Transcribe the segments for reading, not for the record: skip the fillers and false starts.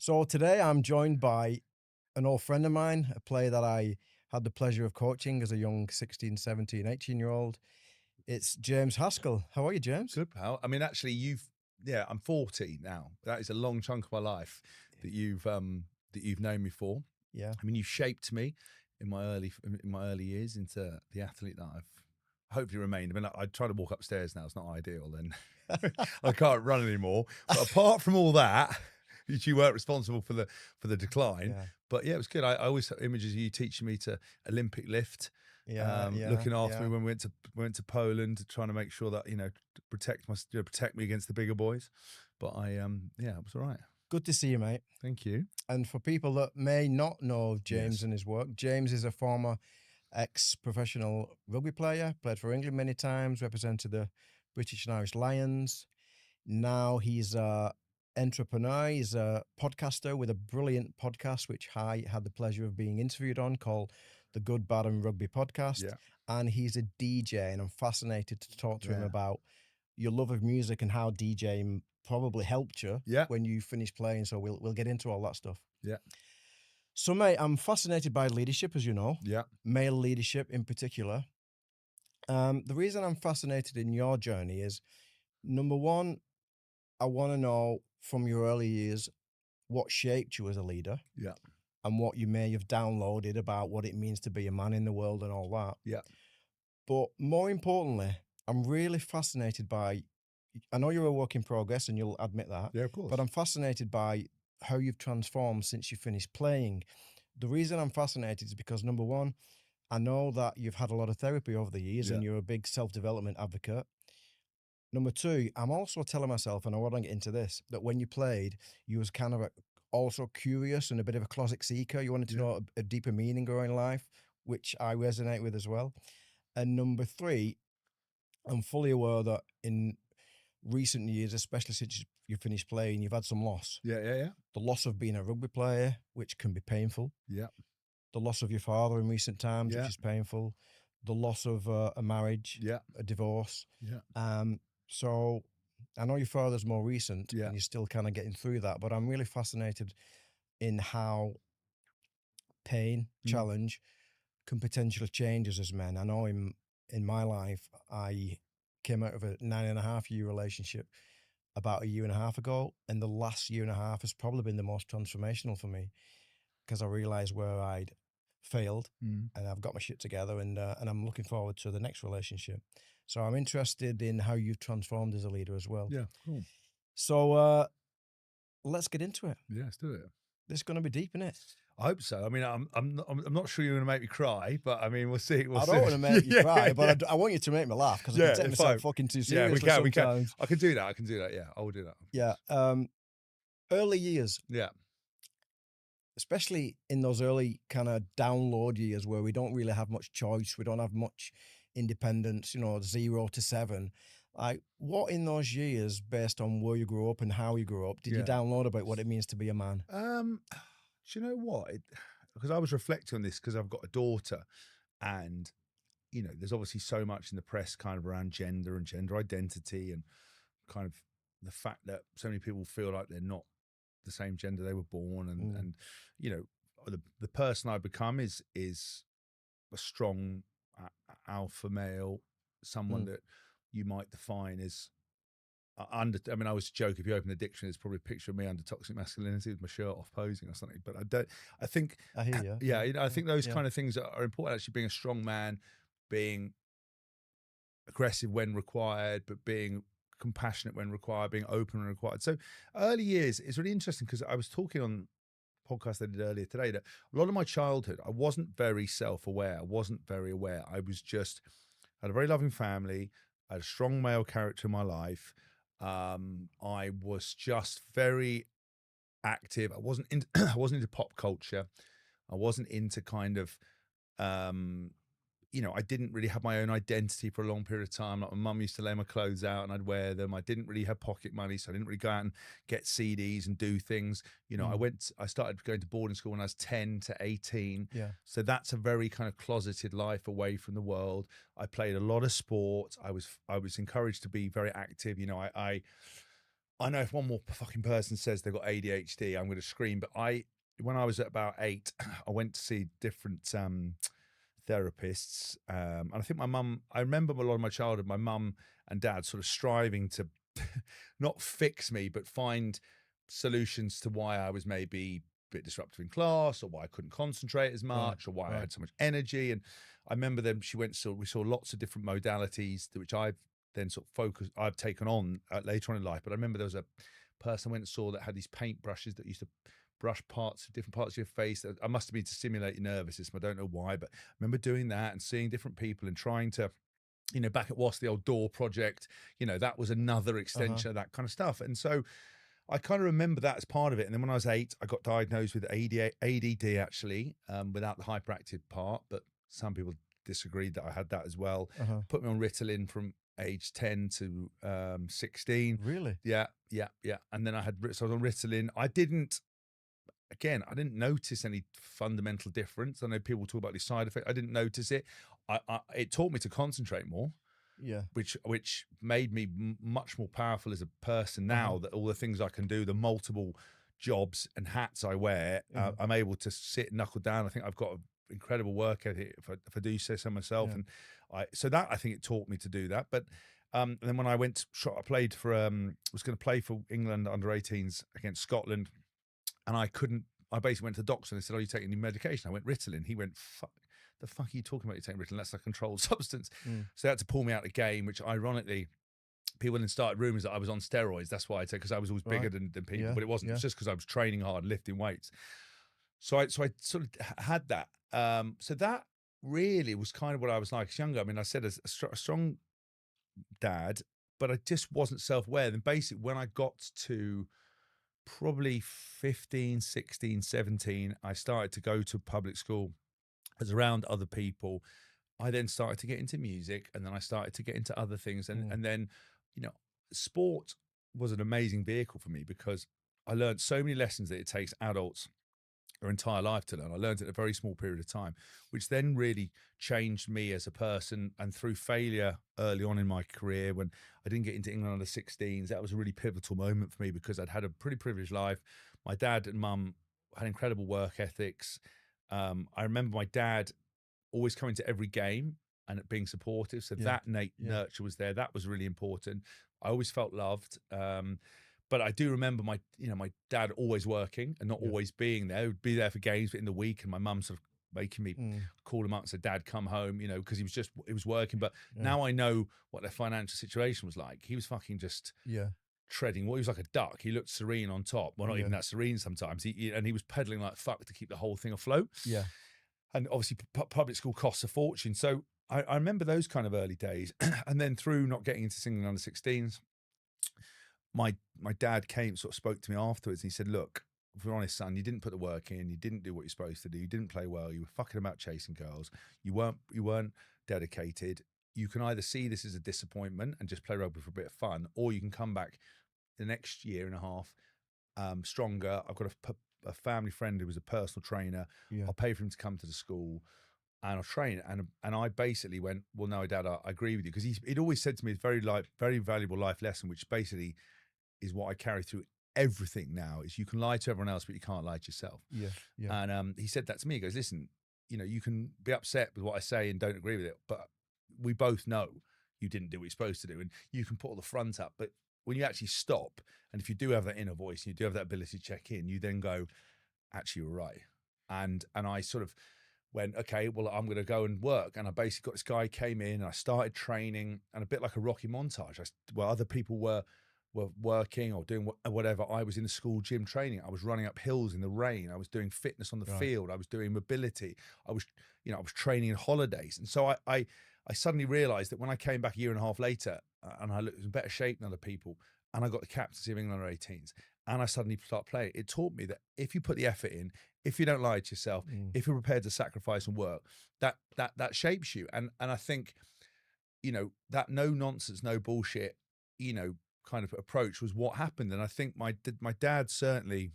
So today I'm joined by an old friend of mine, a player that I had the pleasure of coaching as a young 16, 17, 18-year-old. It's James Haskell. How are you, James? Good, pal. I mean, actually, I'm 40 now. That is a long chunk of my life that you've known me for. Yeah. I mean, you shaped me in my early years into the athlete that I've hopefully remained. I mean, I try to walk upstairs now. It's not ideal. Then I can't run anymore. But apart from all that, you weren't responsible for the decline. Yeah. But yeah, it was good. I always have images of you teaching me to Olympic lift. Yeah. Looking after Yeah. me when we went to Poland, trying to make sure that to protect me against the bigger boys. But it was all right. Good to see you, mate. Thank you. And for people that may not know James Yes. and his work, James is a former ex-professional rugby player, played for England many times, represented the British and Irish Lions. Now he's a entrepreneur. He's a podcaster with a brilliant podcast, which I had the pleasure of being interviewed on, called the Good, Bad and Rugby Podcast. Yeah. And he's a DJ, and I'm fascinated to talk to him Yeah. about your love of music and how DJing probably helped you Yeah. when you finished playing. So we'll get into all that stuff. Yeah. So, mate, I'm fascinated by leadership, as you know, Yeah. male leadership in particular. The reason I'm fascinated in your journey is, number one, I want to know from your early years what shaped you as a leader Yeah. and what you may have downloaded about what it means to be a man in the world and all that. Yeah. But more importantly, I'm really fascinated by, I know you're a work in progress and you'll admit that, Yeah. Of course. but I'm fascinated by how you've transformed since you finished playing. The reason I'm fascinated is because, number one, I know that you've had a lot of therapy over the years and you're a big self-development advocate. Number two, I'm also telling myself, and I want to get into this, that when you played, you was kind of also curious and a bit of a closet seeker. You wanted to know a deeper meaning going in life, which I resonate with as well. And number three, I'm fully aware that in recent years, especially since you finished playing, you've had some loss. Yeah. Yeah. Yeah. The loss of being a rugby player, which can be painful. Yeah. The loss of your father in recent times, Yeah. which is painful. The loss of a marriage, Yeah. a divorce. Yeah. So I know your father's more recent Yeah. and you're still kind of getting through that, but I'm really fascinated in how pain, challenge can potentially change us as men. I know in my life, I came out of a 9.5 year relationship about a year and a half ago, and the last year and a half has probably been the most transformational for me because I realized where I'd failed and I've got my shit together, and I'm looking forward to the next relationship. So I'm interested in how you've transformed as a leader as well. Yeah. Cool. So let's get into it. Yeah. Let's do it. This is going to be deep, isn't it? I hope so. I mean, I'm not sure you're going to make me cry, but I mean, we'll see. I don't want to make you cry, but I want you to make me laugh because I can take myself fucking too seriously we can. sometimes. I can do that. Yeah, I will do that. Yeah. Early years. Yeah. Especially in those early kind of download years where we don't really have much choice, we don't have much independence, 0 to 7. Like, what in those years, based on where you grew up and how you grew up, did you download about what it means to be a man? Do you know what? Because I was reflecting on this because I've got a daughter, and there's obviously so much in the press kind of around gender and gender identity, and kind of the fact that so many people feel like they're not the same gender they were born, and the person I become is a strong alpha male, someone that you might define as I mean, I always joke, if you open the dictionary, it's probably a picture of me under toxic masculinity with my shirt off posing or something. But I think, I hear you. Yeah, I think those kind of things are important. Actually, being a strong man, being aggressive when required, but being compassionate when required, being open when required. So early years, it's really interesting because I was talking on a podcast I did earlier today that a lot of my childhood, I wasn't very self-aware. I wasn't very aware. I had a very loving family. I had a strong male character in my life. I was just very active. I wasn't into pop culture. I wasn't into kind of, I didn't really have my own identity for a long period of time. Like, my mum used to lay my clothes out and I'd wear them. I didn't really have pocket money, so I didn't really go out and get CDs and do things. I started going to boarding school when I was 10 to 18. Yeah. So that's a very kind of closeted life away from the world. I played a lot of sport. I was encouraged to be very active. I know if one more fucking person says they've got ADHD, I'm going to scream. But when I was at about 8, I went to see different therapists, and I think my mum. I remember a lot of my childhood. My mum and dad sort of striving to not fix me, but find solutions to why I was maybe a bit disruptive in class, or why I couldn't concentrate as Right, much, or why I right. had so much energy. And I remember them. We saw lots of different modalities, which I've then sort of I've taken on later on in life. But I remember there was a person I went and saw that had these paint brushes that used to brush different parts of your face. I must have been to stimulate your nervous system. I don't know why, but I remember doing that and seeing different people and trying to, back at WAS, the old door project, that was another Uh-huh. extension of that kind of stuff. And so I kind of remember that as part of it. And then when I was 8, I got diagnosed with ADD actually, without the hyperactive part, but some people disagreed that I had that as well. Uh-huh. Put me on Ritalin from age 10 to 16. Really? Yeah, yeah, yeah. And then so I was on Ritalin. I didn't notice any fundamental difference. I know people talk about the side effect. I didn't notice it. It taught me to concentrate more, Yeah. which made me much more powerful as a person Uh-huh. now. That all the things I can do, the multiple jobs and hats I wear, Mhm. I'm able to sit knuckle down. I think I've got an incredible work ethic, if I do say so myself. Yeah. And I think it taught me to do that. But and then when I I played for was going to play for England under 18s against Scotland, and I couldn't. I basically went to the doctor and they said, "Are you taking any medication?" I went Ritalin. He went, "Fuck, the fuck are you talking about? You're taking Ritalin? That's a controlled substance." Mm. So they had to pull me out of the game. Which ironically, people then started rumors that I was on steroids. That's why I said, because I was always bigger Right. than people, Yeah. but it wasn't. It Yeah. was just because I was training hard, lifting weights. So I sort of had that. So that really was kind of what I was like as younger. I mean, I said as a strong dad, but I just wasn't self-aware. Then basically when I got to probably 15, 16, 17, I started to go to public school. I was around other people. I then started to get into music, and then I started to get into other things. And Mm. and then, you know, sport was an amazing vehicle for me because I learned so many lessons that it takes adults their entire life to learn. I learned it in a very small period of time, which then really changed me as a person. And through failure early on in my career, when I didn't get into England under 16s, that was a really pivotal moment for me because I'd had a pretty privileged life. My dad and mum had incredible work ethics. I remember my dad always coming to every game and being supportive. So Yeah. that innate Yeah. nurture was there. That was really important. I always felt loved. But I do remember my dad always working and not Yeah. always being there. He would be there for games, but in the week, and my mum sort of making me Mm. call him up and say, "Dad, come home," because he was working. But Yeah. now I know what their financial situation was like. He was fucking just Yeah. treading. Well, he was like a duck. He looked serene on top. Well, not even Yeah. that serene sometimes. And he was pedaling like fuck to keep the whole thing afloat. Yeah. And obviously, public school costs a fortune. So I remember those kind of early days. And then through not getting into singing under 16s, my dad sort of spoke to me afterwards. And he said, "Look, if we're honest, son, you didn't put the work in. You didn't do what you're supposed to do. You didn't play well. You were fucking about chasing girls. You weren't dedicated. You can either see this as a disappointment and just play rugby for a bit of fun, or you can come back the next year and a half stronger. I've got a family friend who was a personal trainer. Yeah. I'll pay for him to come to the school and I'll train." And I basically went, "Well, no, Dad, I agree with you," because he'd always said to me, it's very valuable life lesson, which basically is what I carry through everything now, is you can lie to everyone else, but you can't lie to yourself. Yeah. Yeah. And he said that to me. He goes, "Listen, you can be upset with what I say and don't agree with it, but we both know you didn't do what you're supposed to do, and you can put all the front up, but when you actually stop, and if you do have that inner voice and you do have that ability to check in, you then go, actually, you're right." And I sort of went, "Okay, well, I'm going to go and work." And I basically got this guy came in and I started training, and a bit like a Rocky montage. While other people were working or doing whatever, I was in the school gym training. I was running up hills in the rain. I was doing fitness on the Right. field. I was doing mobility. I was training in holidays. And so I suddenly realized that when I came back a year and a half later, and I looked in better shape than other people, and I got the captaincy of England under 18s, and I suddenly start playing, it taught me that if you put the effort in, if you don't lie to yourself, Mm. if you're prepared to sacrifice and work, that shapes you. And I think, that no nonsense, no bullshit, kind of approach was what happened. And I think my dad certainly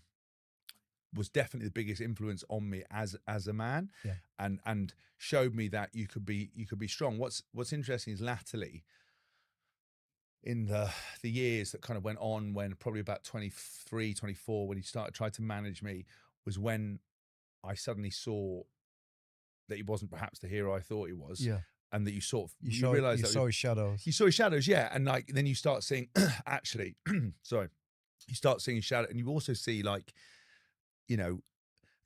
was definitely the biggest influence on me as a man, Yeah. and showed me that you could be strong. What's interesting is latterly in the years that kind of went on, when probably about 23, 24, when he started trying to manage me, was when I suddenly saw that he wasn't perhaps the hero I thought he was, Yeah. and that you You realize that saw his shadows. you saw his shadows, yeah, and like then you start seeing actually, sorry, you start seeing his shadow, and you also see like, you know,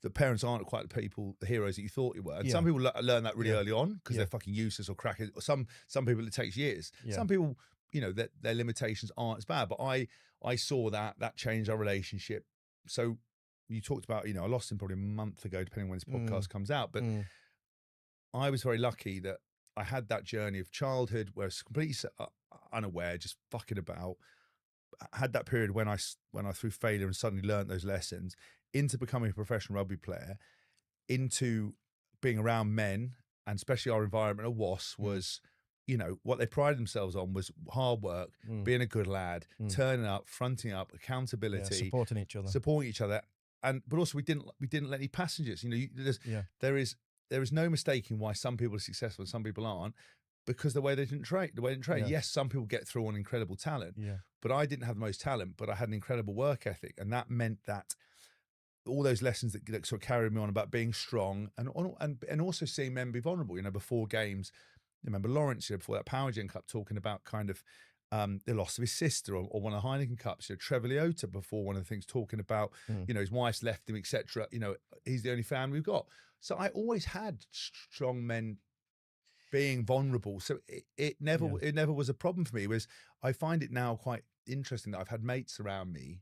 the parents aren't quite the heroes that you thought you were. And some Yeah. people learn that really Yeah. early on because Yeah. they're fucking useless or crackers. Or some people it takes years. Yeah. Some people, you know, that their limitations aren't as bad. But I saw that changed our relationship. So you talked about, you know, I lost him probably a month ago, depending on when this podcast comes out. But I was very lucky that I had that journey of childhood where I was completely unaware, just fucking about. I had that period when I through failure and suddenly learned those lessons, into becoming a professional rugby player, into being around men, and especially our environment at WAS was, you know, what they prided themselves on was hard work, being a good lad, turning up, fronting up, accountability, supporting each other. But also we didn't let any passengers. You know, there is no mistaking why some people are successful and some people aren't, because the way they didn't train. Yes. Yes, some people get through on incredible talent, but I didn't have the most talent, but I had an incredible work ethic, and that meant that all those lessons that sort of carried me on about being strong and also seeing men be vulnerable. You know, before games, I remember Lawrence, you know, before that Power Gen Cup, talking about kind of the loss of his sister, or one of the Heineken Cups. You know, Trevor Leota, before one of the things, talking about you know, his wife's left him, etc. You know, he's the only family we've got. So I always had strong men being vulnerable. So it never was a problem for me. I find it now quite interesting that I've had mates around me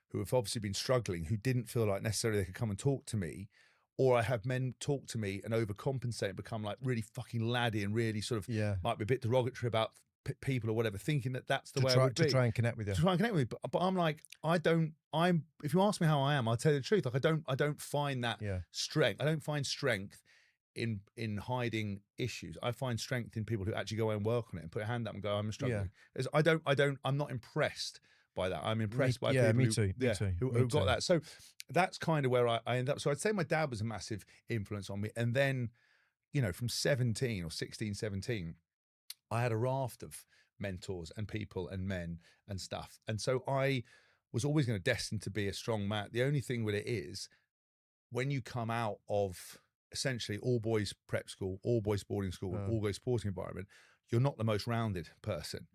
who have obviously been struggling, who didn't feel like necessarily they could come and talk to me, or I have men talk to me and overcompensate and become like really fucking laddie and really sort of might be a bit derogatory about people or whatever, thinking that that's the way I would be. To try and connect with you. To try and connect with me. But I'm like, if you ask me how I am, I'll tell you the truth. Like I don't find that strength. I don't find strength in hiding issues. I find strength in people who actually go and work on it and put a hand up and go, I'm struggling. I'm not impressed by that. I'm impressed by people who got that. So that's kind of where I end up. So I'd say my dad was a massive influence on me. And then, you know, from 17 or 16, 17, I had a raft of mentors and people and men and stuff. And so I was always going to destined to be a strong man. The only thing with it is, when you come out of essentially all boys prep school, all boys boarding school, all boys sporting environment, you're not the most rounded person.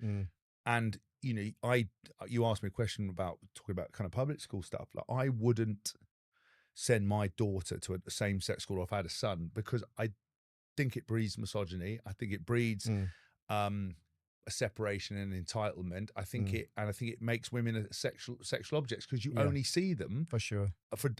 And you know, you asked me a question about talking about kind of public school stuff. Like, I wouldn't send my daughter to a same-sex school if I had a son, because I think it breeds misogyny. I think it breeds a separation and entitlement. I think it makes women sexual objects, because you only see them for sure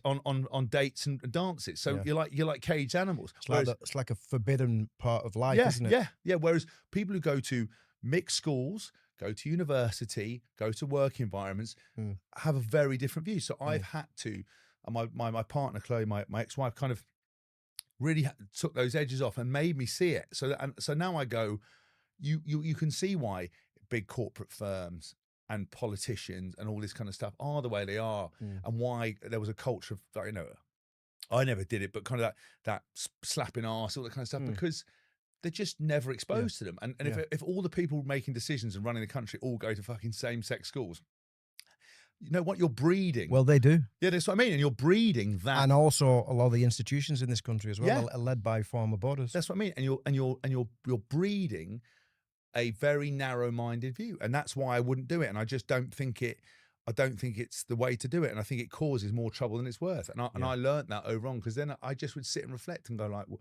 on dates and dances. So you're like caged animals. It's like a forbidden part of life, isn't it? Yeah. Whereas people who go to mixed schools, go to university, go to work environments, have a very different view. So I've had to, and my partner Chloe, my ex-wife, kind of really took those edges off and made me see it. So now I go, you can see why big corporate firms and politicians and all this kind of stuff are the way they are, and why there was a culture of, you know, I never did it, but kind of that slapping arse, all that kind of stuff, because they're just never exposed to them. And if all the people making decisions and running the country all go to fucking same-sex schools, you know what you're breeding? Well, they do. Yeah, that's what I mean. And you're breeding that. And also a lot of the institutions in this country as well are led by former borders. That's what I mean. And you're breeding a very narrow-minded view. And that's why I wouldn't do it. And I just don't think it's the way to do it. And I think it causes more trouble than it's worth. And I learned that over on, because then I just would sit and reflect and go like, well,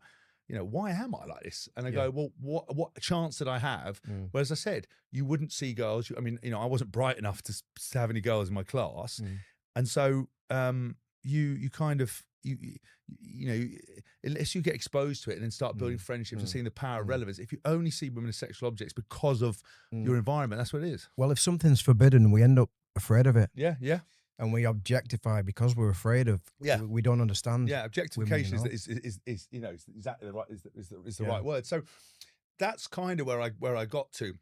you know, why am I like this? And I go, well, what chance did I have? Well, as I said, you wouldn't see girls. I mean, you know, I wasn't bright enough to have any girls in my class. And so you kind of, you know, unless you get exposed to it and then start building friendships and seeing the power of relevance, if you only see women as sexual objects because of your environment, that's what it is. Well, if something's forbidden, we end up afraid of it. Yeah. And we objectify because we're afraid of. We don't understand. Yeah, objectification is you know, is exactly the right is the right word. So that's kind of where I got to,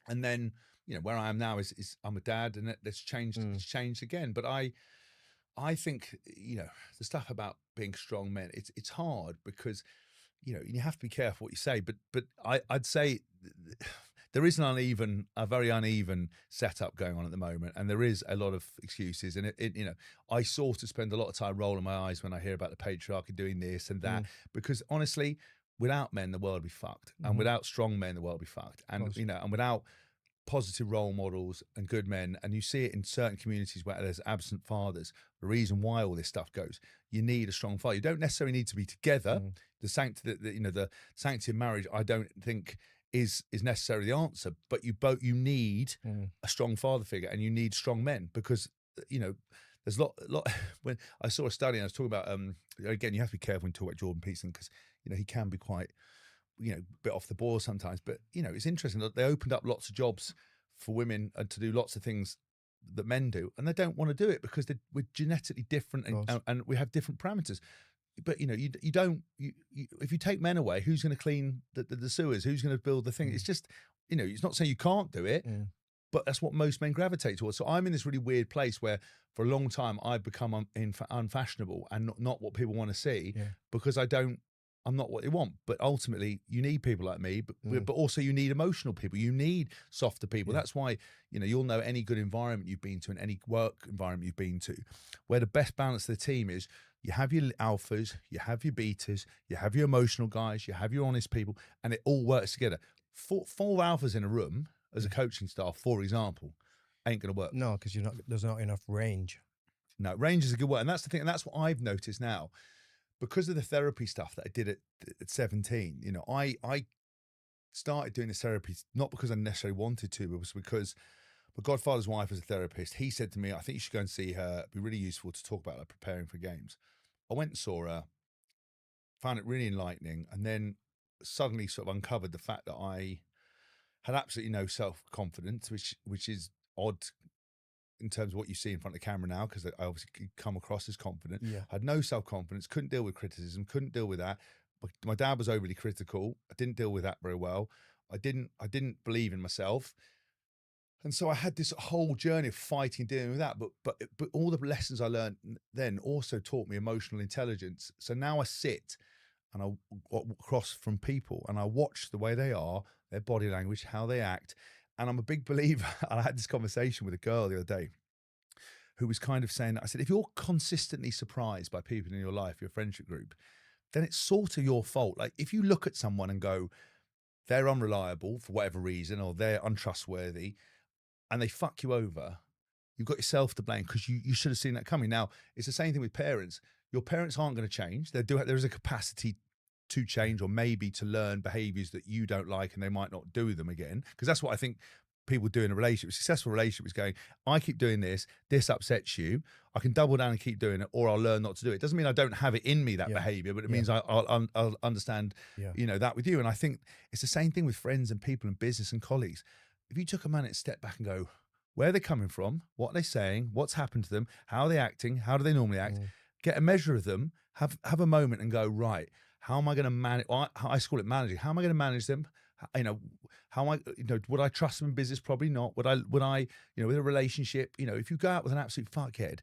and then, you know, where I am now is I'm a dad, and that's changed. It's changed again. But I think, you know, the stuff about being strong men, it's hard, because, you know, you have to be careful what you say. But I'd say there is a very uneven setup going on at the moment, and there is a lot of excuses. And you know, I sort of spend a lot of time rolling my eyes when I hear about the patriarchy doing this and that, because honestly, without men, the world would be fucked, and without strong men, the world would be fucked, and you know, and without positive role models and good men, and you see it in certain communities where there's absent fathers. The reason why all this stuff goes, you need a strong father. You don't necessarily need to be together. The sanctity of marriage, I don't think is necessarily the answer, but you need a strong father figure, and you need strong men, because you know there's a lot. When I saw a study, and I was talking about again, you have to be careful when you talk about Jordan Peterson, because you know he can be quite, you know, a bit off the boil sometimes, but you know, it's interesting that they opened up lots of jobs for women and to do lots of things that men do, and they don't want to do it because we're genetically different, and we have different parameters. But you know, you don't if you take men away, who's going to clean the sewers? Who's going to build the thing? It's just, you know, it's not saying you can't do it, but that's what most men gravitate towards. So I'm in this really weird place where for a long time I've become unfashionable and not what people want to see, because I'm not what they want. But ultimately, you need people like me, but also you need emotional people. You need softer people. That's why, you know, you'll know any good environment you've been to, and any work environment you've been to, where the best balance of the team is you have your alphas, you have your betas, you have your emotional guys, you have your honest people, and it all works together. Four alphas in a room as a coaching staff, for example, ain't going to work. No, because there's not enough range. No, range is a good word. And that's the thing. And that's what I've noticed now. Because of the therapy stuff that I did at 17, you know, I started doing this therapy not because I necessarily wanted to, but it was because my godfather's wife was a therapist. He said to me, I think you should go and see her. It'd be really useful to talk about her preparing for games. I went and saw her, found it really enlightening, and then suddenly sort of uncovered the fact that I had absolutely no self-confidence, which is odd in terms of what you see in front of the camera now, because I obviously come across as confident. I had no self-confidence, couldn't deal with criticism, couldn't deal with that. My dad was overly critical. I didn't deal with that very well. I didn't believe in myself. And so I had this whole journey of fighting, dealing with that. But all the lessons I learned then also taught me emotional intelligence. So now I sit and I walk across from people and I watch the way they are, their body language, how they act. And I'm a big believer. I had this conversation with a girl the other day who was kind of saying, I said, if you're consistently surprised by people in your life, your friendship group, then it's sort of your fault. Like if you look at someone and go, they're unreliable for whatever reason, or they're untrustworthy, and they fuck you over, you've got yourself to blame, because you should have seen that coming. Now, it's the same thing with parents. Your parents aren't going to change. There is a capacity to change, or maybe to learn behaviors that you don't like, and they might not do them again. Because that's what I think people do in a relationship. A successful relationship is going, I keep doing this upsets you, I can double down and keep doing it, or I'll learn not to do it. It doesn't mean I don't have it in me, that behavior, but it means I'll understand, you know, that with you. And I think it's the same thing with friends and people in business and colleagues. If you took a minute, step back and go, where are they coming from? What are they saying? What's happened to them? How are they acting? How do they normally act? Get a measure of them, have a moment and go, right, how am I going to manage? I call it managing. How am I going to manage them? You know, how am I, you know, would I trust them in business? Probably not. Would I, you know, with a relationship, you know, if you go out with an absolute fuckhead,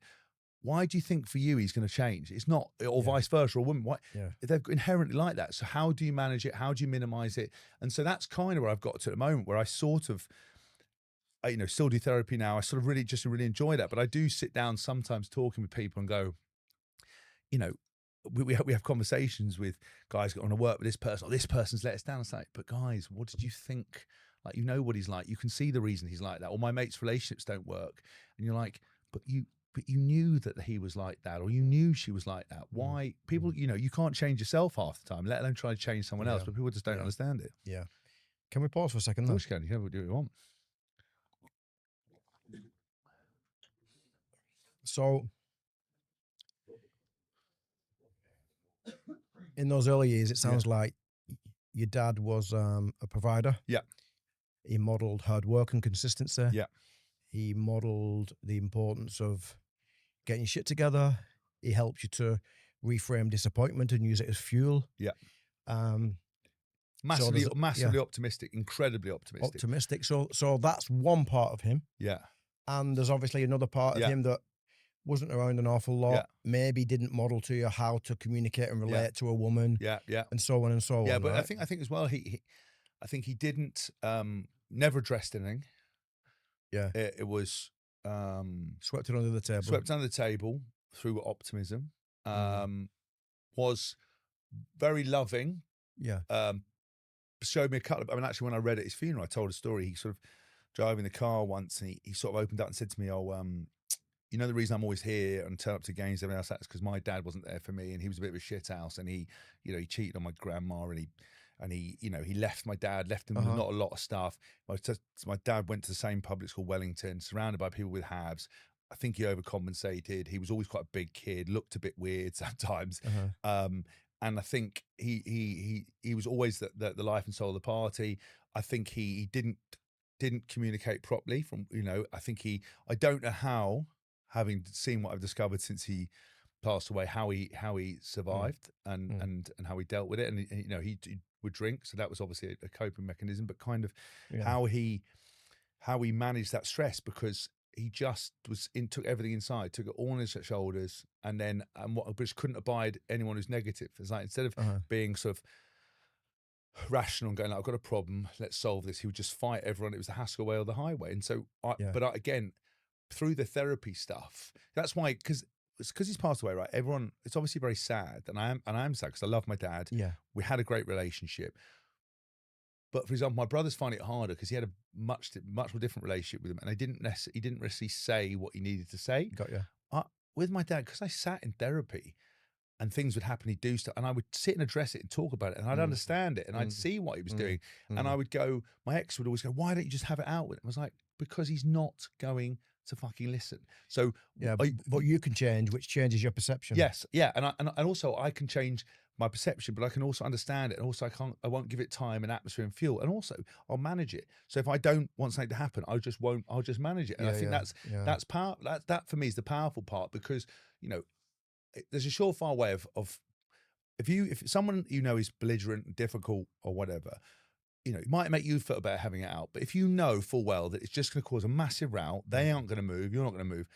why do you think for you he's going to change? It's not, or vice versa, or a woman. Why? They're inherently like that. So how do you manage it? How do you minimize it? And so that's kind of where I've got to at the moment, where I sort of, you know, still do therapy now. I sort of really enjoy that. But I do sit down sometimes talking with people and go, you know, we have conversations with guys that want to work with this person, or this person's let us down. It's like, but guys, what did you think? Like, you know what he's like. You can see the reason he's like that. Or my mate's relationships don't work. And you're like, but you knew that he was like that, or you knew she was like that. Why? People, you know, you can't change yourself half the time, let alone try to change someone else, but people just don't understand it. Yeah. Can we pause for a second? Of course you can. You can do what you want. So, in those early years, it sounds like your dad was a provider. Yeah. He modelled hard work and consistency. Yeah. He modelled the importance of getting your shit together. He helped you to reframe disappointment and use it as fuel. Yeah. Massively optimistic, incredibly optimistic. Optimistic. So that's one part of him. Yeah. And there's obviously another part of him that wasn't around an awful lot, maybe didn't model to you how to communicate and relate to a woman, and so on and so on. Yeah, but right? I think as well, I think he didn't never addressed anything. Yeah. It was Swept it under the table. swept under the table through optimism. Mm. Was very loving. Yeah. Showed me a couple of, I mean, actually, when I read at his funeral, I told a story. He sort of driving the car once, and he sort of opened up and said to me, "Oh, you know, the reason I'm always here and turn up to games and everything else, that's because my dad wasn't there for me, and he was a bit of a shit house, and he, you know, he cheated on my grandma, and he, you know, he left my dad, left him with not a lot of stuff. My dad went to the same public school, Wellington, surrounded by people with halves. I think he overcompensated. He was always quite a big kid, looked a bit weird sometimes. And I think he was always the life and soul of the party. I think he didn't communicate properly from, you know, I don't know how, having seen what I've discovered since he passed away, how he survived and how he dealt with it. And you know, he would drink, so that was obviously a coping mechanism, but kind of how he managed that stress, because he just took everything inside, took it all on his shoulders, and then just couldn't abide anyone who's negative. It's like, instead of being sort of rational and going, like, I've got a problem, let's solve this, he would just fight everyone. It was the Haskell way or the highway. And so again, through the therapy stuff, that's why, because he's passed away, right? Everyone, it's obviously very sad, and I am sad because I love my dad. Yeah. We had a great relationship. But for example, my brothers find it harder because he had a much more different relationship with him, and he didn't necessarily say what he needed to say. Got you. With my dad, because I sat in therapy and things would happen, he'd do stuff, and I would sit and address it and talk about it, and I'd understand it, and I'd see what he was doing, and I would go, my ex would always go, why don't you just have it out with him? I was like, because he's not going to fucking listen. So yeah, but you can change, which changes your perception. Yes, yeah, and also I can change my perception, but I can also understand it, and also I won't give it time and atmosphere and fuel, and also I'll manage it. So if I don't want something to happen, I'll just manage it. And I think that's that for me is the powerful part, because, you know, there's a surefire way of if someone you know is belligerent, difficult, or whatever, you know, it might make you feel better having it out. But if you know full well that it's just going to cause a massive row, they aren't going to move, you're not going to move.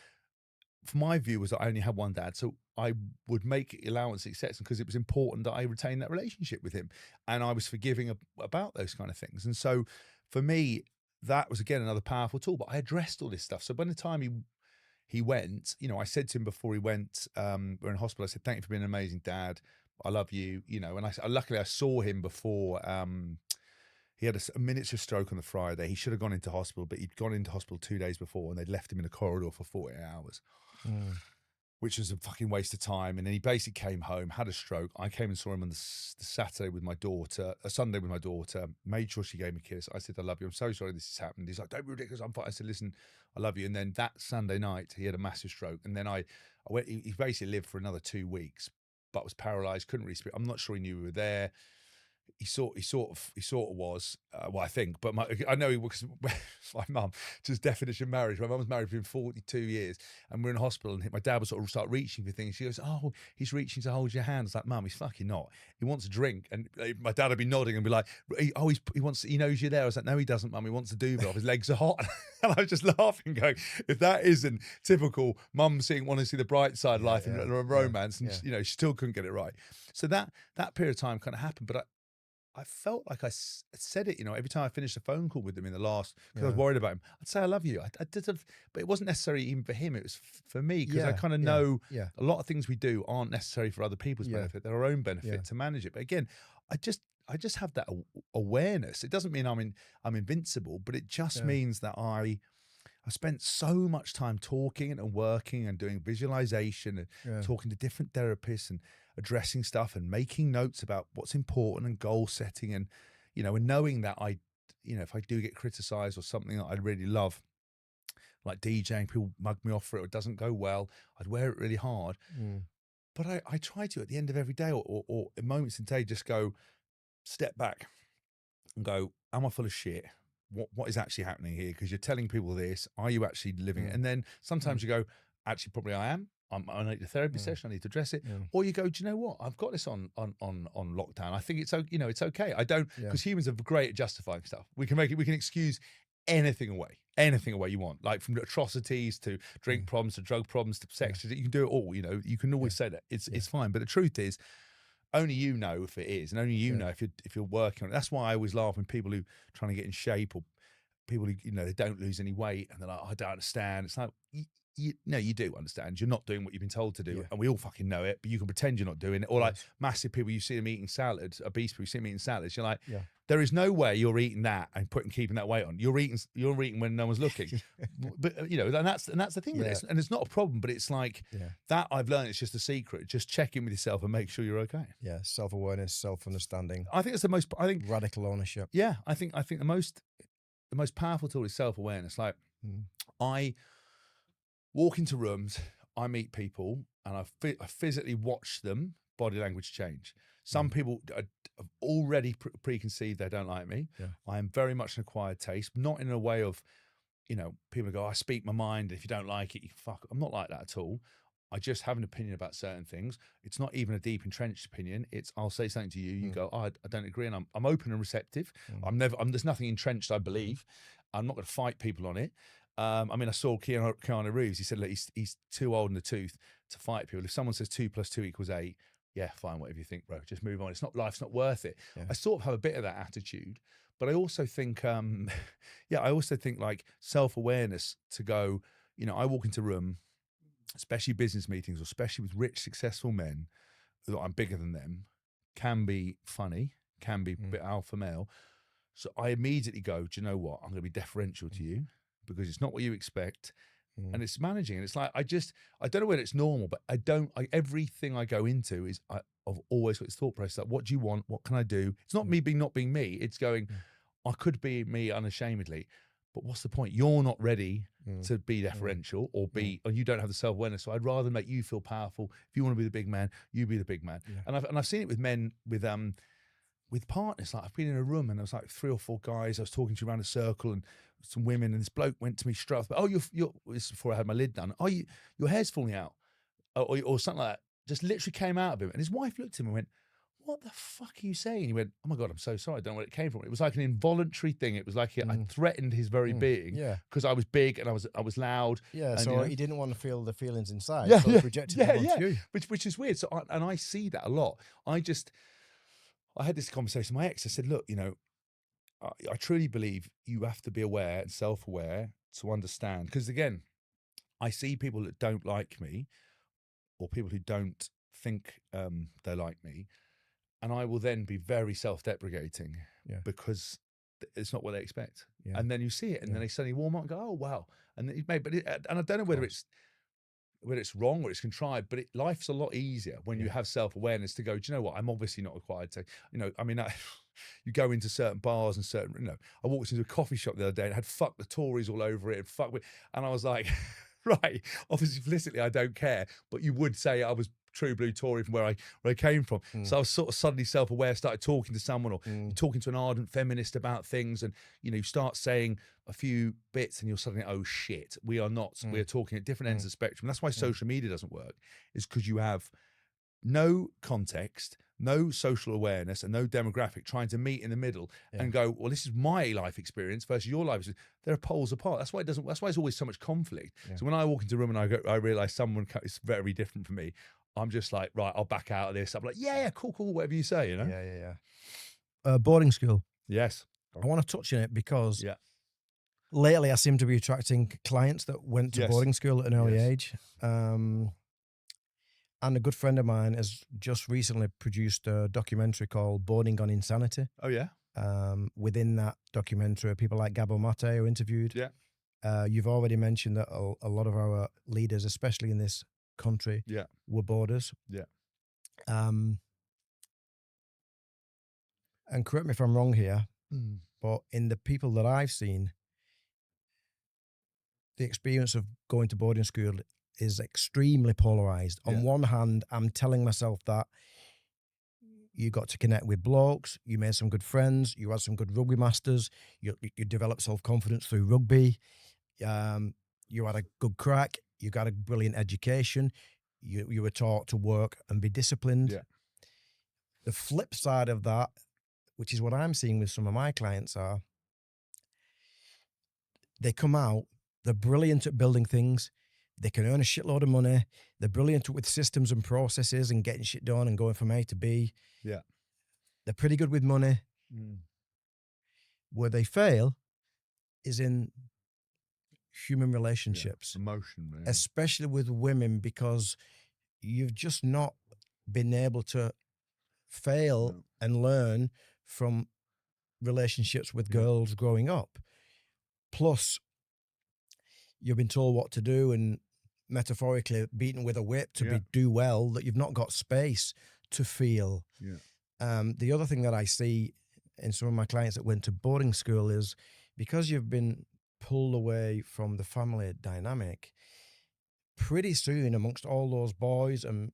For my view was that I only had one dad, so I would make allowance acceptance because it was important that I retain that relationship with him, and I was forgiving about those kind of things. And so for me, that was again another powerful tool. But I addressed all this stuff. So by the time he went, you know, I said to him before he went, we're in hospital, I said, thank you for being an amazing dad. I love you, you know. And luckily I saw him before. He had a miniature stroke on the Friday. He should have gone into hospital, but he'd gone into hospital 2 days before, and they'd left him in a corridor for 48 hours. Which was a fucking waste of time. And then he basically came home, had a stroke. I came and saw him on the Saturday with my daughter, a Sunday with my daughter, made sure she gave me a kiss. I said, I love you. I'm so sorry this has happened. He's like, don't be ridiculous. I'm fine. I said, listen, I love you. And then that Sunday night, he had a massive stroke. And then I went, he basically lived for another 2 weeks, but was paralyzed, couldn't really speak. I'm not sure he knew we were there. He sort of was, well, I think, but I know he was. My mum, to his definition of marriage. My mum was married for him 42 years, and we're in hospital, and my dad would sort of start reaching for things. She goes, "Oh, he's reaching to hold your hand." I was like, "Mum, he's fucking not. He wants a drink." And my dad would be nodding and be like, "Oh, he wants. He knows you're there." I was like, "No, he doesn't, Mum. He wants a duvet off. His legs are hot." And I was just laughing, going, "If that isn't typical mum want to see the bright side of life and romance, and you know, she still couldn't get it right." So that period of time kind of happened, but I felt like I said it, you know, every time I finished a phone call with him in the last, because I was worried about him, I'd say, I love you. I did have, but it wasn't necessarily even for him. It was for me, because I kind of know a lot of things we do aren't necessary for other people's benefit. They're our own benefit to manage it. But again, I just have that awareness. It doesn't mean I'm invincible, but it just means that I spent so much time talking and working and doing visualization and talking to different therapists and addressing stuff and making notes about what's important and goal setting, and, you know, and knowing that if I do get criticized or something that I really love, like DJing, people mug me off for it, or it doesn't go well, I'd wear it really hard. But I try to, at the end of every day or in moments in the day, just go, step back and go, am I full of shit? What is actually happening here? Because you're telling people this. Are you actually living it? And then sometimes you go, actually, probably I am. I need a therapy session. I need to address it. Or you go, do you know what? I've got this on lockdown. I think it's okay. I don't, because humans are great at justifying stuff. We can excuse anything away you want, like from atrocities to drink problems to drug problems to sex. You can do it all. You know, you can always say that it's fine. But the truth is, only you know if it is, and only you know if you're working on it. That's why I always laugh when people who are trying to get in shape or people who, they don't lose any weight and they're like, I don't understand. It's like, no, you do understand. You're not doing what you've been told to do. Yeah. And we all fucking know it, but you can pretend you're not doing it. Or like Yes. massive people, you see them eating salads, obese people, you see them eating salads. You're like, Yeah. there is no way you're eating that and keeping that weight on. You're eating when no one's looking. But and that's the thing with it. And it's not a problem, but it's like that I've learned it's just a secret. Just check in with yourself and make sure you're okay. Yeah. Self-awareness, self-understanding. I think it's radical ownership. Yeah. I think the most powerful tool is self-awareness. Like I walk into rooms, I meet people, and I physically watch them body language change. Some people have already preconceived they don't like me. Yeah. I am very much an acquired taste, not in a way of, people go, I speak my mind. If you don't like it, you fuck. I'm not like that at all. I just have an opinion about certain things. It's not even a deep entrenched opinion. It's I'll say something to you, you go, I don't agree, and I'm open and receptive. There's nothing entrenched, I believe. I'm not going to fight people on it. I saw Keanu Reeves. He said, look, he's too old in the tooth to fight people. If someone says 2 + 2 = 8, yeah, fine, whatever you think, bro. Just move on. Life's not worth it. Yeah. I sort of have a bit of that attitude, but I also think, like self-awareness to go, I walk into a room, especially business meetings, or especially with rich, successful men, that I'm bigger than them, can be funny, can be a bit alpha male. So I immediately go, do you know what? I'm going to be deferential to you because it's not what you expect. And it's managing. And it's like, I don't know whether it's normal, but everything I go into is, I've always got this thought process, like, what do you want? What can I do? It's not me not being me. It's going, I could be me unashamedly, but what's the point? You're not ready to be deferential or you don't have the self-awareness. So I'd rather make you feel powerful. If you want to be the big man, you be the big man. Yeah. And I've seen it with men, with partners. Like I've been in a room and there was like 3 or 4 guys I was talking to around a circle, and some women, and this bloke went to me straight off, oh, you're this is before I had my lid done. Oh, your hair's falling out, or something like that. Just literally came out of him. And his wife looked at him and went, what the fuck are you saying? He went, oh my God, I'm so sorry. I don't know where it came from. It was like an involuntary thing. It was like I threatened his very being because I was big and I was loud. Yeah, and, so he didn't want to feel the feelings inside. Yeah, so he projected them onto you. Which is weird. So I see that a lot. I had this conversation with my ex. I said, look, I truly believe you have to be aware and self-aware to understand. Because again, I see people that don't like me, or people who don't think they like me, and I will then be very self-deprecating because it's not what they expect. Yeah. And then you see it, and then they suddenly warm up and go, "Oh wow!" And then and I don't know whether it's wrong or it's contrived, but life's a lot easier when you have self-awareness to go, do you know what? I'm obviously not required to, you go into certain bars and certain, I walked into a coffee shop the other day and it had "fuck the Tories" all over it, and I was like, right, obviously implicitly I don't care, but you would say I was true blue Tory from where I came from. So I was sort of suddenly self-aware, started talking to someone, or talking to an ardent feminist about things, and you start saying a few bits and you're suddenly, oh shit, we are talking at different ends of the spectrum. That's why social media doesn't work, is because you have no context, no social awareness, and no demographic trying to meet in the middle and go, well, this is my life experience versus your life experience. There are poles apart. That's why that's why there's always so much conflict. So when I walk into a room and I realize someone is very different from me, I'm just like, right, I'll back out of this. I'm like, yeah, cool, whatever you say, Yeah. Boarding school. Yes. I want to touch on it because lately I seem to be attracting clients that went to boarding school at an early age. And a good friend of mine has just recently produced a documentary called Boarding on Insanity. Oh, yeah? Within that documentary, people like Gabo Mate are interviewed. Yeah. You've already mentioned that a lot of our leaders, especially in this country, were boarders. Yeah. And correct me if I'm wrong here, but in the people that I've seen, the experience of going to boarding school is extremely polarized. On one hand, I'm telling myself that you got to connect with blokes, you made some good friends, you had some good rugby masters, you developed self-confidence through rugby, you had a good crack, you got a brilliant education, you were taught to work and be disciplined. Yeah. The flip side of that, which is what I'm seeing with some of my clients, are they come out, they're brilliant at building things, they can earn a shitload of money, they're brilliant with systems and processes and getting shit done and going from A to B. Yeah. They're pretty good with money. Where they fail is in human relationships, Emotion, man. especially with women, because you've just not been able to fail No. and learn from relationships with Yeah. girls growing up. Plus, you've been told what to do and metaphorically beaten with a whip to Yeah. do well, that you've not got space to feel. Yeah. The other thing that I see in some of my clients that went to boarding school is because you've been pulled away from the family dynamic, pretty soon amongst all those boys and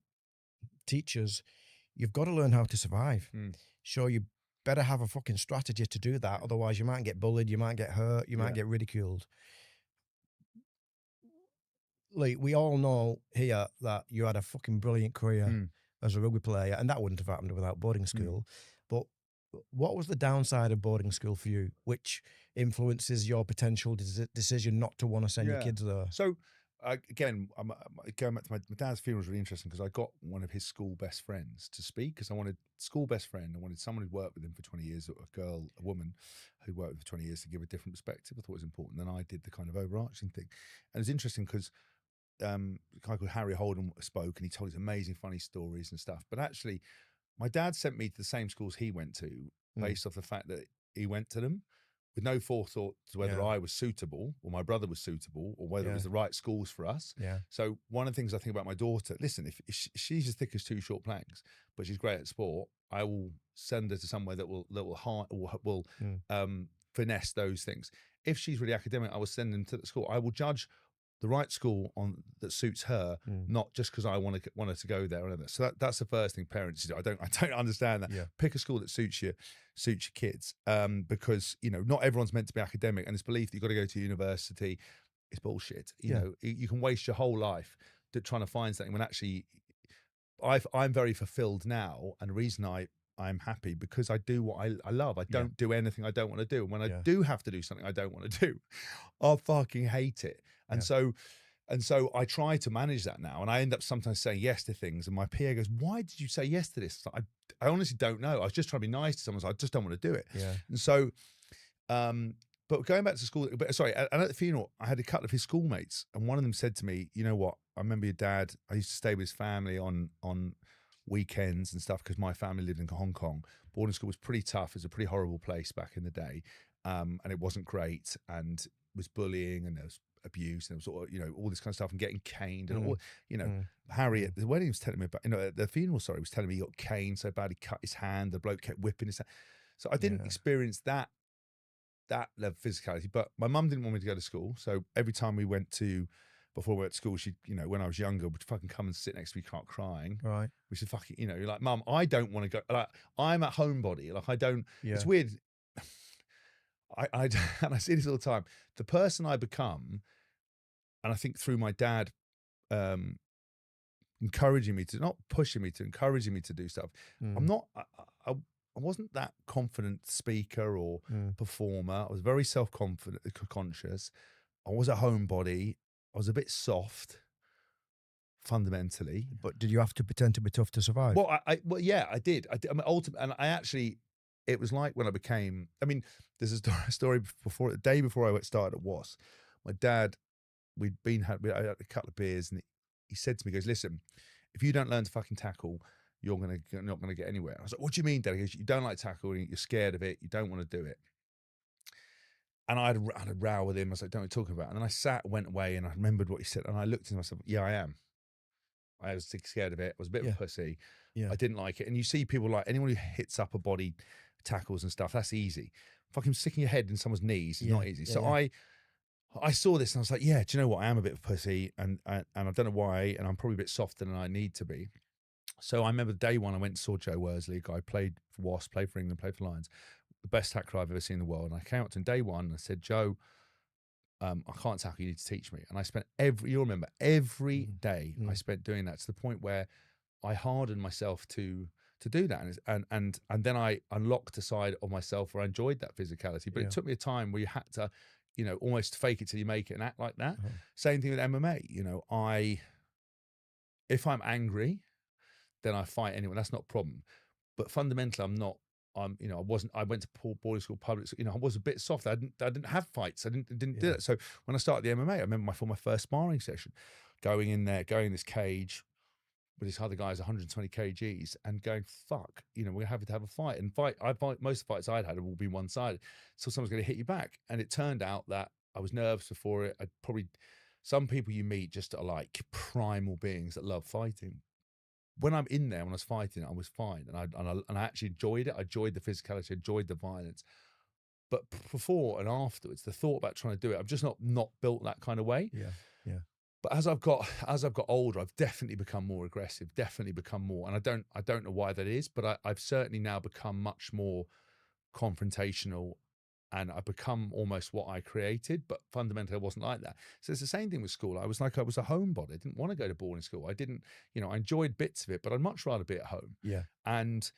teachers, you've got to learn how to survive. Mm. Sure, you better have a fucking strategy to do that. Otherwise, you might get bullied, you might get hurt, you might Yeah. get ridiculed. Like, we all know here that you had a fucking brilliant career Mm. as a rugby player, and that wouldn't have happened without boarding school. But what was the downside of boarding school for you, which influences your potential decision not to want to send your Yeah. kids there? So again, I'm going back to my dad's funeral was really interesting because I got one of his school best friends to speak because I wanted school best friend. I wanted someone who'd worked with him for 20 years, a woman who'd worked with him for 20 years to give a different perspective. I thought it was important. Then I did the kind of overarching thing. And it's interesting because a guy called Harry Holden spoke and he told his amazing funny stories and stuff. But actually, my dad sent me to the same schools he went to based off the fact that he went to them with no forethought to whether Yeah. I was suitable or my brother was suitable or whether it Yeah. was the right schools for us. Yeah. So one of the things I think about my daughter, listen, if she's as thick as two short planks, but she's great at sport, I will send her to somewhere that will finesse those things. If she's really academic, I will send them to the school. I will judge the right school on that suits her, not just because I want her to go there or whatever. So that's the first thing parents do. I don't understand that. Yeah. Pick a school that suits your kids, because not everyone's meant to be academic, and this belief that you've got to go to university is bullshit. You know, you can waste your whole life trying to find something when actually I'm very fulfilled now, and the reason I'm happy because I do what I love. I don't do anything I don't want to do. And when I do have to do something I don't want to do, I fucking hate it. And so I try to manage that now. And I end up sometimes saying yes to things. And my PA goes, "Why did you say yes to this?" I honestly don't know. I was just trying to be nice to someone. So I just don't want to do it. Yeah. And so, but going back to school, and at the funeral, I had a couple of his schoolmates, and one of them said to me, "You know what? I remember your dad. I used to stay with his family on weekends and stuff because my family lived in Hong Kong. Boarding school was pretty tough. It was a pretty horrible place back in the day, and it wasn't great, and was bullying, and there was abuse, and there was sort of, all this kind of stuff, and getting caned, and all, Harry at the wedding was telling me about, at the funeral, sorry, was telling me he got caned so bad he cut his hand. The bloke kept whipping his hand. So I didn't experience that level of physicality, but my mum didn't want me to go to school. So every time before we went to school, she, when I was younger, would fucking come and sit next to me, crying. Right. Which is fucking, you're like, "Mum, I don't want to go." Like, I'm a homebody. Like, I don't. Yeah. It's weird. And I see this all the time. The person I become, and I think through my dad, encouraging me to, not pushing me to, encouraging me to do stuff. I'm not. I wasn't that confident speaker or performer. I was very self-confident, conscious. I was a homebody. I was a bit soft, fundamentally. But did you have to pretend to be tough to survive? Well, yeah, I did. I mean, ultimately, and I actually, it was like when I became. I mean, there's a story before the day before I started at WAS. My dad, we had a couple of beers, and he said to me, he goes, "Listen, if you don't learn to fucking tackle, you're not gonna get anywhere." I was like, "What do you mean, Dad?" He goes, "You don't like tackling, you're scared of it, you don't want to do it." And I had a row with him. I was like, "Don't want to talk about it." And then I went away, and I remembered what he said, and I looked at myself. Yeah, I am. I was scared of it. I was a bit of a pussy. Yeah. I didn't like it. And you see people like anyone who hits up a body, tackles and stuff, that's easy. Fucking sticking your head in someone's knees is not easy. So I saw this and I was like, yeah, do you know what? I am a bit of a pussy, and I don't know why, and I'm probably a bit softer than I need to be. So I remember day one, I went and saw Joe Worsley, a guy played for Wasps, played for England, played for Lions, the best tackler I've ever seen in the world. And I came up to him day one and I said, "Joe, I can't tackle, you need to teach me." And I spent every day I spent doing that, to the point where I hardened myself to do that. And then I unlocked a side of myself where I enjoyed that physicality. But it took me a time where you had to, almost fake it till you make it and act like that. Same thing with MMA. If I'm angry, then I fight anyone. That's not a problem. But fundamentally, I'm not I went to boarding school, public school, I was a bit soft. I didn't have fights. I didn't do it. So when I started the MMA, I remember for my first sparring session, going in this cage with this other guy's 120 kgs and going, fuck, we're having to have a fight. And most of the fights I'd had have all been one-sided. So someone's going to hit you back. And it turned out that I was nervous before it. Some people you meet just are like primal beings that love fighting. When I'm in there, when I was fighting, I was fine. And I actually enjoyed it. I enjoyed the physicality, I enjoyed the violence. But before and afterwards, the thought about trying to do it, I'm just not built that kind of way. Yeah. But as I've got older, I've definitely become more aggressive, definitely become more. And I don't know why that is, but I've certainly now become much more confrontational, and I've become almost what I created, but fundamentally I wasn't like that. So it's the same thing with school. I was a homebody. I didn't want to go to boarding school. I didn't, I enjoyed bits of it, but I'd much rather be at home. Yeah. And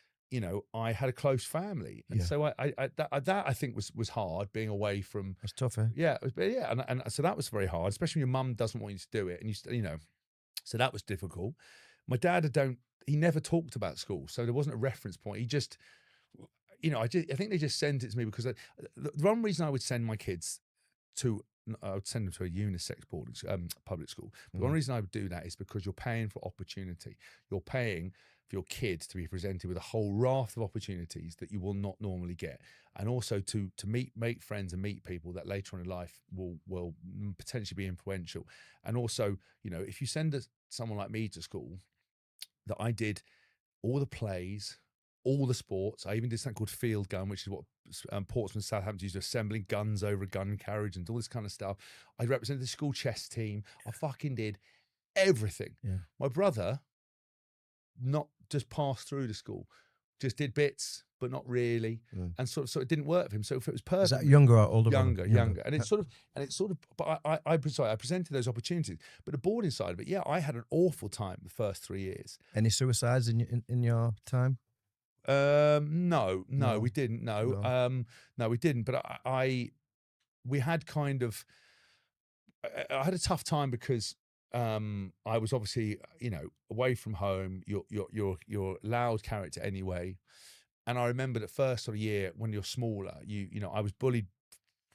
I had a close family, and so that I think was hard, being away from. That's tough, eh? Yeah, and so that was very hard, especially when your mum doesn't want you to do it, and so that was difficult. My dad he never talked about school, so there wasn't a reference point. He just, I think they just sent it to me because the one reason I would send my kids I would send them to a unisex boarding public school. But one reason I would do that is because you're paying for opportunity. You're paying for your kids to be presented with a whole raft of opportunities that you will not normally get, and also to make friends and meet people that later on in life will potentially be influential. And also, if you send someone like me to school, that I did all the plays, all the sports. I even did something called field gun, which is what Portsmouth, Southampton used to, assembling guns over a gun carriage and all this kind of stuff. I represented the school chess team. I fucking did everything. Yeah. My brother, not just passed through the school, just did bits, but not really, and so it didn't work for him. So if it was perfect, is that younger or older? Younger, and it's sort of. But I presented those opportunities, but the boarding side of it, I had an awful time the first 3 years. Any suicides in your time? No, we didn't. No, we didn't. But we had kind of. I had a tough time because I was obviously, away from home. You're a loud character anyway, and I remember the first sort of year when you're smaller, I was bullied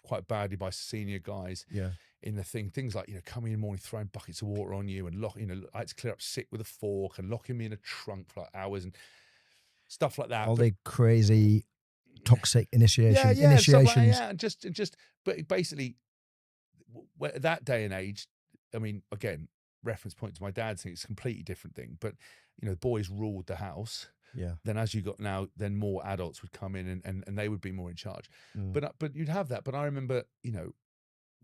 quite badly by senior guys. Yeah. In the things like coming in the morning, throwing buckets of water on you, and I had to clear up sick with a fork and locking me in a trunk for like hours and stuff like that. All the crazy toxic initiation. But basically, at that day and age, I mean, again, reference point to my dad's thing, it's a completely different thing. But the boys ruled the house. Yeah. Then as you got now, then more adults would come in and they would be more in charge. But you'd have that. But I remember,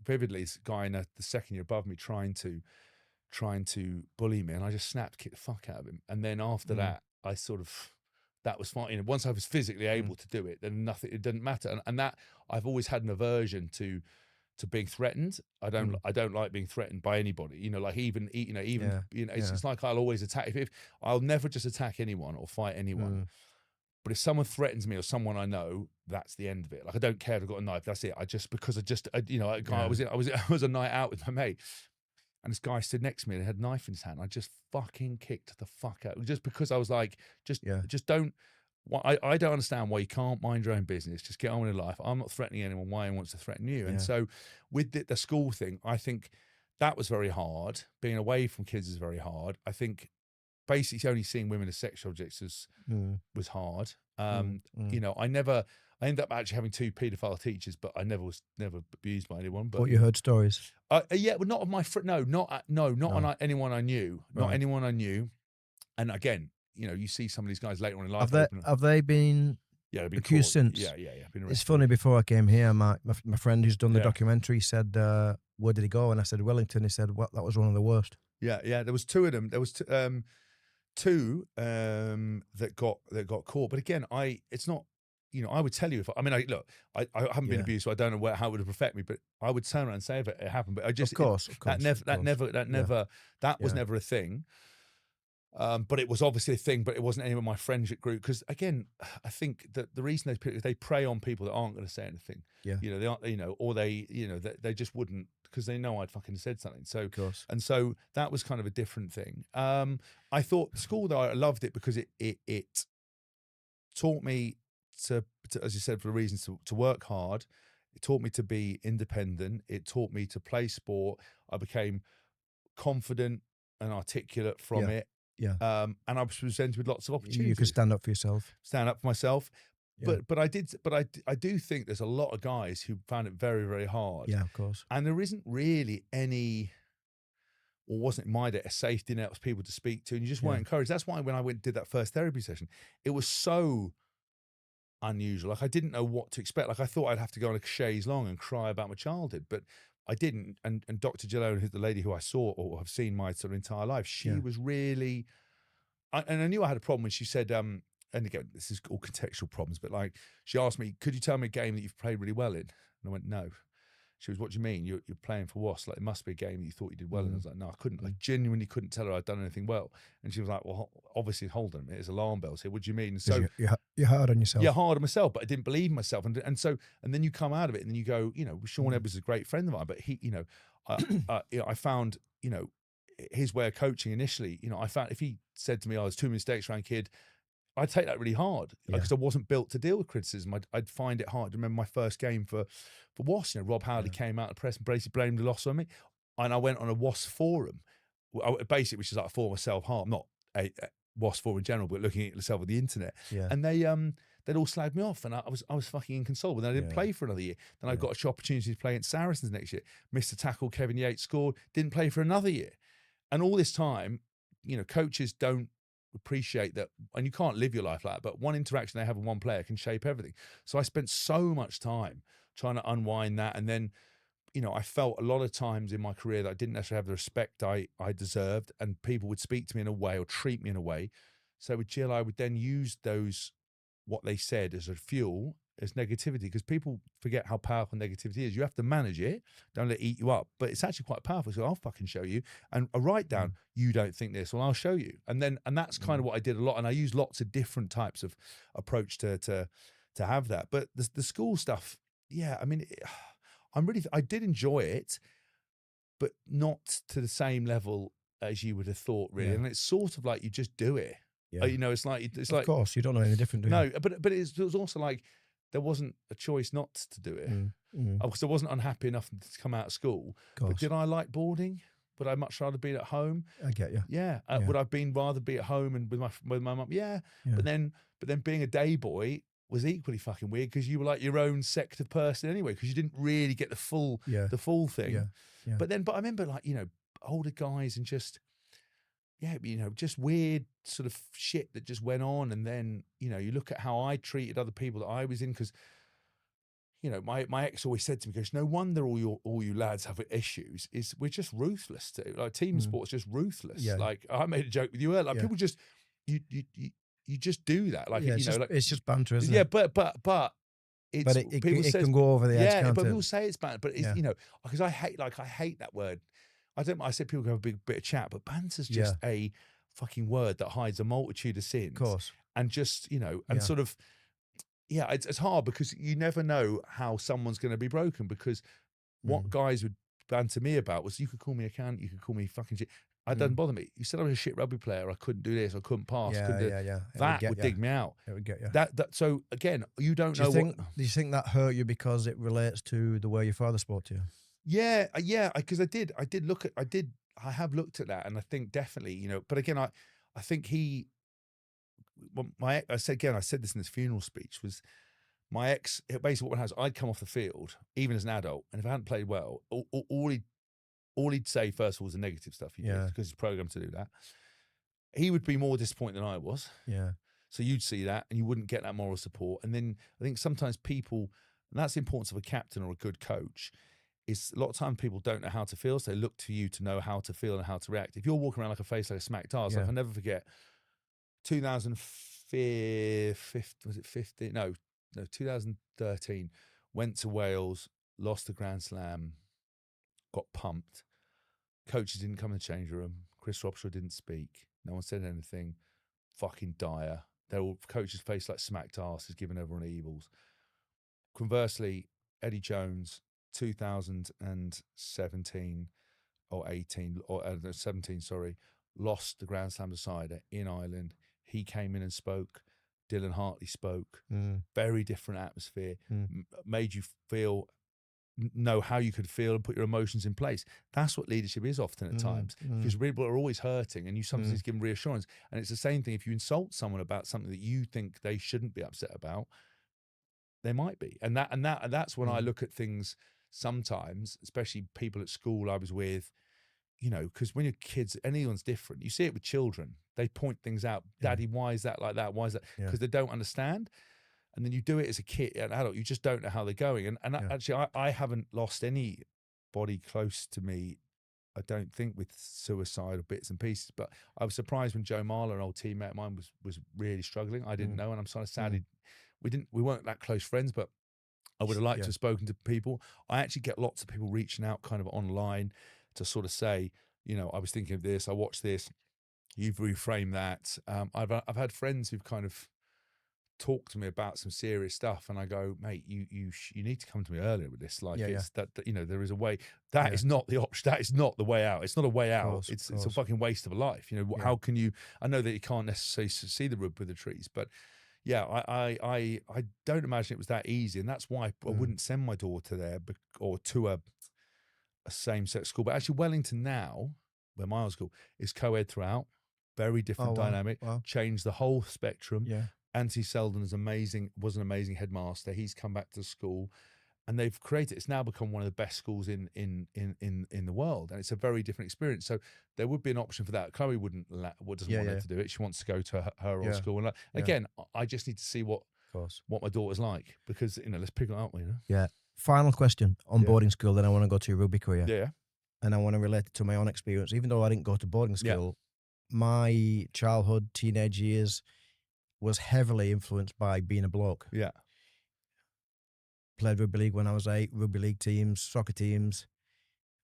vividly, this guy in the second year above me trying to bully me, and I just kicked the fuck out of him. And then after that, that was fine. Once I was physically able to do it, then it didn't matter. And that I've always had an aversion to being threatened. I don't like being threatened by anybody. Like it's like I'll always attack. If I'll never just attack anyone or fight anyone. But if someone threatens me or someone I know, that's the end of it. Like I don't care if I've got a knife. That's it. I was a night out with my mate, and this guy stood next to me and had a knife in his hand. I just fucking kicked the fuck out, just because I was like, just don't. I don't understand why you can't mind your own business. Just get on with your life. I'm not threatening anyone. Why anyone wants to threaten you? And so with the school thing, I think that was very hard. Being away from kids is very hard. I think basically only seeing women as sexual objects was hard. I ended up actually having 2 paedophile teachers, but I never was abused by anyone. But you heard stories? Well, not of my friend. No, on anyone I knew. Not anyone I knew. And again, you see some of these guys later on in life. Have they been accused since? Yeah. Been it's funny. Before I came here, my friend who's done the documentary said, "Where did he go?" And I said, "Wellington." He said, "What? That was one of the worst." Yeah. There was 2 of them. There was two that got caught. But again, it's not. I would tell you if I haven't been abused, so I don't know how it would have affected me. But I would turn around and say if it happened. But I just, of course, that was never a thing. But it was obviously a thing, but it wasn't any of my friendship group. Because again, I think that the reason they prey on people that aren't going to say anything. Yeah. They aren't, or they just wouldn't, because they know I'd fucking said something. So, of course. And so that was kind of a different thing. I thought school though, I loved it because it taught me as you said, for the reasons to work hard. It taught me to be independent. It taught me to play sport. I became confident and articulate from Yeah. it. Yeah. And I was presented with lots of You could opportunities. stand up for yourself. Stand up for myself. Yeah. But I do think there's a lot of guys who found it very, very hard. Yeah, of course. And there isn't really any, or wasn't in my day, a safety net of people to speak to, and you just weren't encouraged. That's why when I went and did that first therapy session, it was so unusual. Like I didn't know what to expect. Like I thought I'd have to go on a chaise long and cry about my childhood, but I didn't. And Dr. Gillone, who's the lady who I saw or have seen my sort of entire life, she was really, and I knew I had a problem when she said, and again, this is all contextual problems, but like she asked me, could you tell me a game that you've played really well in? And I went, no. She was, what do you mean? You're playing for Wasps? Like, it must be a game that you thought you did well in. I was like, no, I couldn't. I genuinely couldn't tell her I'd done anything well. And she was like, well, obviously, hold on a minute, there's alarm bells here. What do you mean? So you're hard on yourself. yeah, hard on myself, but I didn't believe in myself. And then you come out of it, and then you go, Sean Edwards is a great friend of mine, but he, I found, his way of coaching initially, I found if he said to me, I was too many mistakes around kid, I'd take that really hard because I wasn't built to deal with criticism. I'd find it hard to remember my first game for Wasps. Rob Howley came out of the press and basically blamed the loss on me. And I went on a Wasps forum, basically, which is like a form of self-harm, not a Wasps forum in general, but looking at yourself on the internet. Yeah. And they'd all slagged me off, and I was fucking inconsolable. Then I didn't play for another year. Then I got an opportunity to play at Saracens next year. Missed a tackle, Kevin Yates scored, didn't play for another year. And all this time, coaches don't appreciate that, and you can't live your life like that, but one interaction they have with one player can shape everything. So I spent so much time trying to unwind that, and then I felt a lot of times in my career that I didn't necessarily have the respect I deserved, and people would speak to me in a way or treat me in a way. So with Jill, I would then use what they said as a fuel, as negativity, because people forget how powerful negativity is. You have to manage it, don't let it eat you up, but it's actually quite powerful. So I'll fucking show you, and I write down, you don't think this, well, I'll show you. And that's kind of what I did a lot. And I use lots of different types of approach to have that. But the school stuff, yeah, I mean, I did enjoy it, but not to the same level as you would have thought, really. And it's sort of like you just do it. Yeah. It's like, of course, you don't know any different, do you? No, but it was also like there wasn't a choice not to do it. Because I wasn't unhappy enough to come out of school. But did I like boarding? Would I much rather be at home? I get you. Yeah. Would I rather be at home and with my mum? Yeah. But then being a day boy was equally fucking weird because you were like your own sect of person anyway, because you didn't really get the full thing. Yeah. But I remember like, older guys and just just weird sort of shit that just went on. And then, you look at how I treated other people that I was in, because, my ex always said to me, goes, no wonder all you lads have issues, is we're just ruthless too. Like team sport's just ruthless. Yeah. Like I made a joke with you earlier, like people just, you just do that. Like, it's just banter, isn't it? But it can go over the edge. Yeah, can't but it? people say it's banter, but it's, because I hate that word. I said people can have a big bit of chat, but banter's just a fucking word that hides a multitude of sins. Of course. And just, sort of, it's hard because you never know how someone's going to be broken, because what guys would banter me about was, you could call me a cunt, you could call me fucking shit. It doesn't bother me. You said I was a shit rugby player, I couldn't do this, I couldn't pass. That would dig me out. It would get you. So again, you don't know do you think that hurt you because it relates to the way your father spoke to you? Yeah, because I have looked at that, and I think definitely, but again, I think I said this in his funeral speech, was my ex, basically what happens, I'd come off the field, even as an adult, and if I hadn't played well, all he'd say first of all was the negative stuff he did, because he's programmed to do that. He would be more disappointed than I was. Yeah. So you'd see that, and you wouldn't get that moral support. And then I think sometimes people, and that's the importance of a captain or a good coach, is a lot of times people don't know how to feel, so they look to you to know how to feel and how to react. If you're walking around like a face like a smacked ass, like I'll never forget 2013, went to Wales, lost the Grand Slam, got pumped. Coaches didn't come in the change room. Chris Robshaw didn't speak. No one said anything. Fucking dire. They're all coaches' face like smacked asses, giving everyone evils. Conversely, Eddie Jones, 2017 or 18 or 17, sorry, lost the Grand Slam decider in Ireland. He came in and spoke, Dylan Hartley spoke. Mm. Very different atmosphere. Mm. Made you know how you could feel and put your emotions in place. That's what leadership is often at times, because people are always hurting, and you sometimes need to give them reassurance. And it's the same thing if you insult someone about something that you think they shouldn't be upset about. They might be, and that's when I look at things sometimes, especially people at school I was with. You know, because when you're kids, anyone's different. You see it with children; they point things out. Daddy, why is that like that? Why is that? Because they don't understand. And then you do it as a kid, an adult, you just don't know how they're going. And actually, I haven't lost anybody close to me, I don't think, with suicide or bits and pieces. But I was surprised when Joe Marler, an old teammate of mine, was really struggling. I didn't know, and I'm sort of sad. We weren't that close friends, but I would have liked to have spoken to people. I actually get lots of people reaching out kind of online to sort of say, you know, I was thinking of this, I watched this, you've reframed that. I've had friends who've kind of talk to me about some serious stuff, and I go, mate, you need to come to me earlier with this. Like, it's that you know, there is a way. That is not the option. That is not the way out. It's not a way out. It's a fucking waste of a life. You know, how can you? I know that you can't necessarily see the wood with the trees, but yeah, I don't imagine it was that easy, and that's why I wouldn't send my daughter there or to a same-sex school. But actually, Wellington now, where my school is co-ed throughout, very different dynamic. Wow. Changed the whole spectrum. Yeah. Anthony Selden was an amazing headmaster. He's come back to the school, and they've created. It's now become one of the best schools in the world, and it's a very different experience. So there would be an option for that. Chloe doesn't want to do it. She wants to go to her old school. And again, I just need to see what my daughter's like, because you know, let's pick it up. You know. Yeah. Final question on boarding school. Then I want to go to your rugby career. Yeah. And I want to relate it to my own experience. Even though I didn't go to boarding school, my childhood, teenage years was heavily influenced by being a bloke. Yeah. Played rugby league when I was 8, rugby league teams, soccer teams,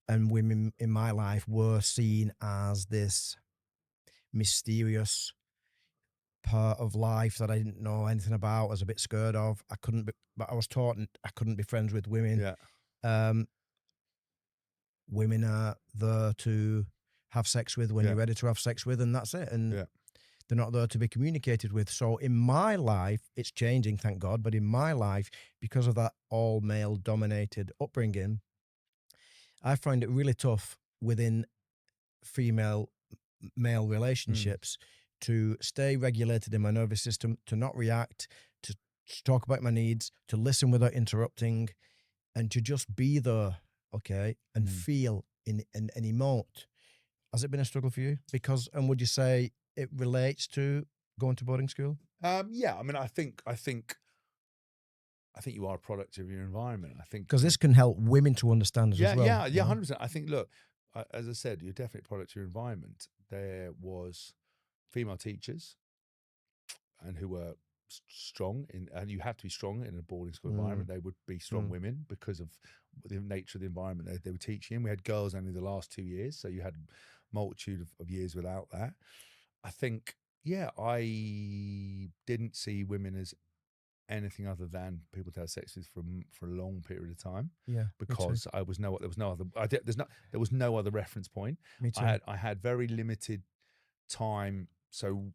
and women in my life were seen as this mysterious part of life that I didn't know anything about, I was a bit scared of. But I was taught I couldn't be friends with women. Yeah. Women are there to have sex with when you're ready to have sex with, and that's it. And they're not there to be communicated with. So in my life, it's changing, thank God. But in my life, because of that all male dominated upbringing, I find it really tough within female male relationships to stay regulated in my nervous system, to not react, to talk about my needs, to listen without interrupting, and to just be there, okay, and feel and emote. Has it been a struggle for you? And would you say it relates to going to boarding school? Yeah, I mean, I think you are a product of your environment. I think because this can help women to understand as well. Yeah, 100%. I think, look, as I said, you're definitely a product of your environment. There was female teachers, and who were strong and you have to be strong in a boarding school environment. They would be strong women because of the nature of the environment they were teaching in. We had girls only the last 2 years, so you had a multitude of years without that. I think, I didn't see women as anything other than people to have sex with for a long period of time. Yeah, because there was no other reference point. Me too. I had very limited time, and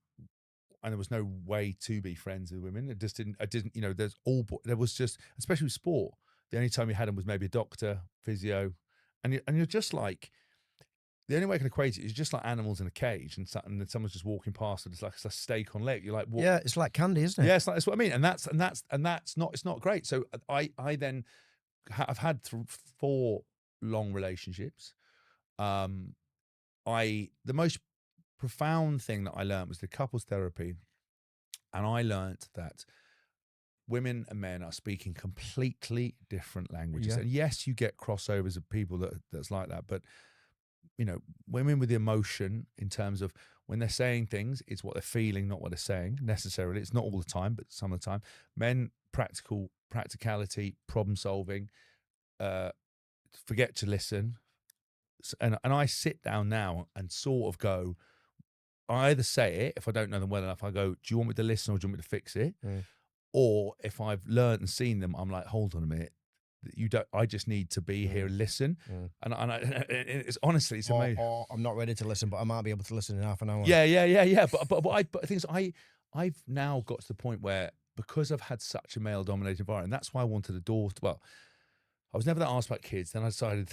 there was no way to be friends with women. I didn't. You know, there was just, especially with sport, the only time you had them was maybe a doctor, physio, and you're just like. The only way I can equate it is just like animals in a cage, and then someone's just walking past, and it's like a steak on leg. You're like, what? Yeah, it's like candy, isn't it? Yeah, that's what I mean, and that's not. It's not great. So I then I've had 4 long relationships. The most profound thing that I learned was the couples therapy, and I learned that women and men are speaking completely different languages. Yeah. And yes, you get crossovers of people that's like that, but you know, women with the emotion in terms of when they're saying things, it's what they're feeling, not what they're saying necessarily. It's not all the time, but some of the time. Men, practicality, problem solving, forget to listen. And I sit down now and sort of go, I either say it, if I don't know them well enough, I go, do you want me to listen or do you want me to fix it? Or if I've learned and seen them, I'm like, hold on a minute. I just need to be here and listen. And it's honestly, it's amazing. Or I'm not ready to listen, but I might be able to listen in half an hour. Yeah. But the thing is, I've now got to the point where, because I've had such a male dominated environment, and that's why I wanted a daughter. Well, I was never that asked about kids. Then I decided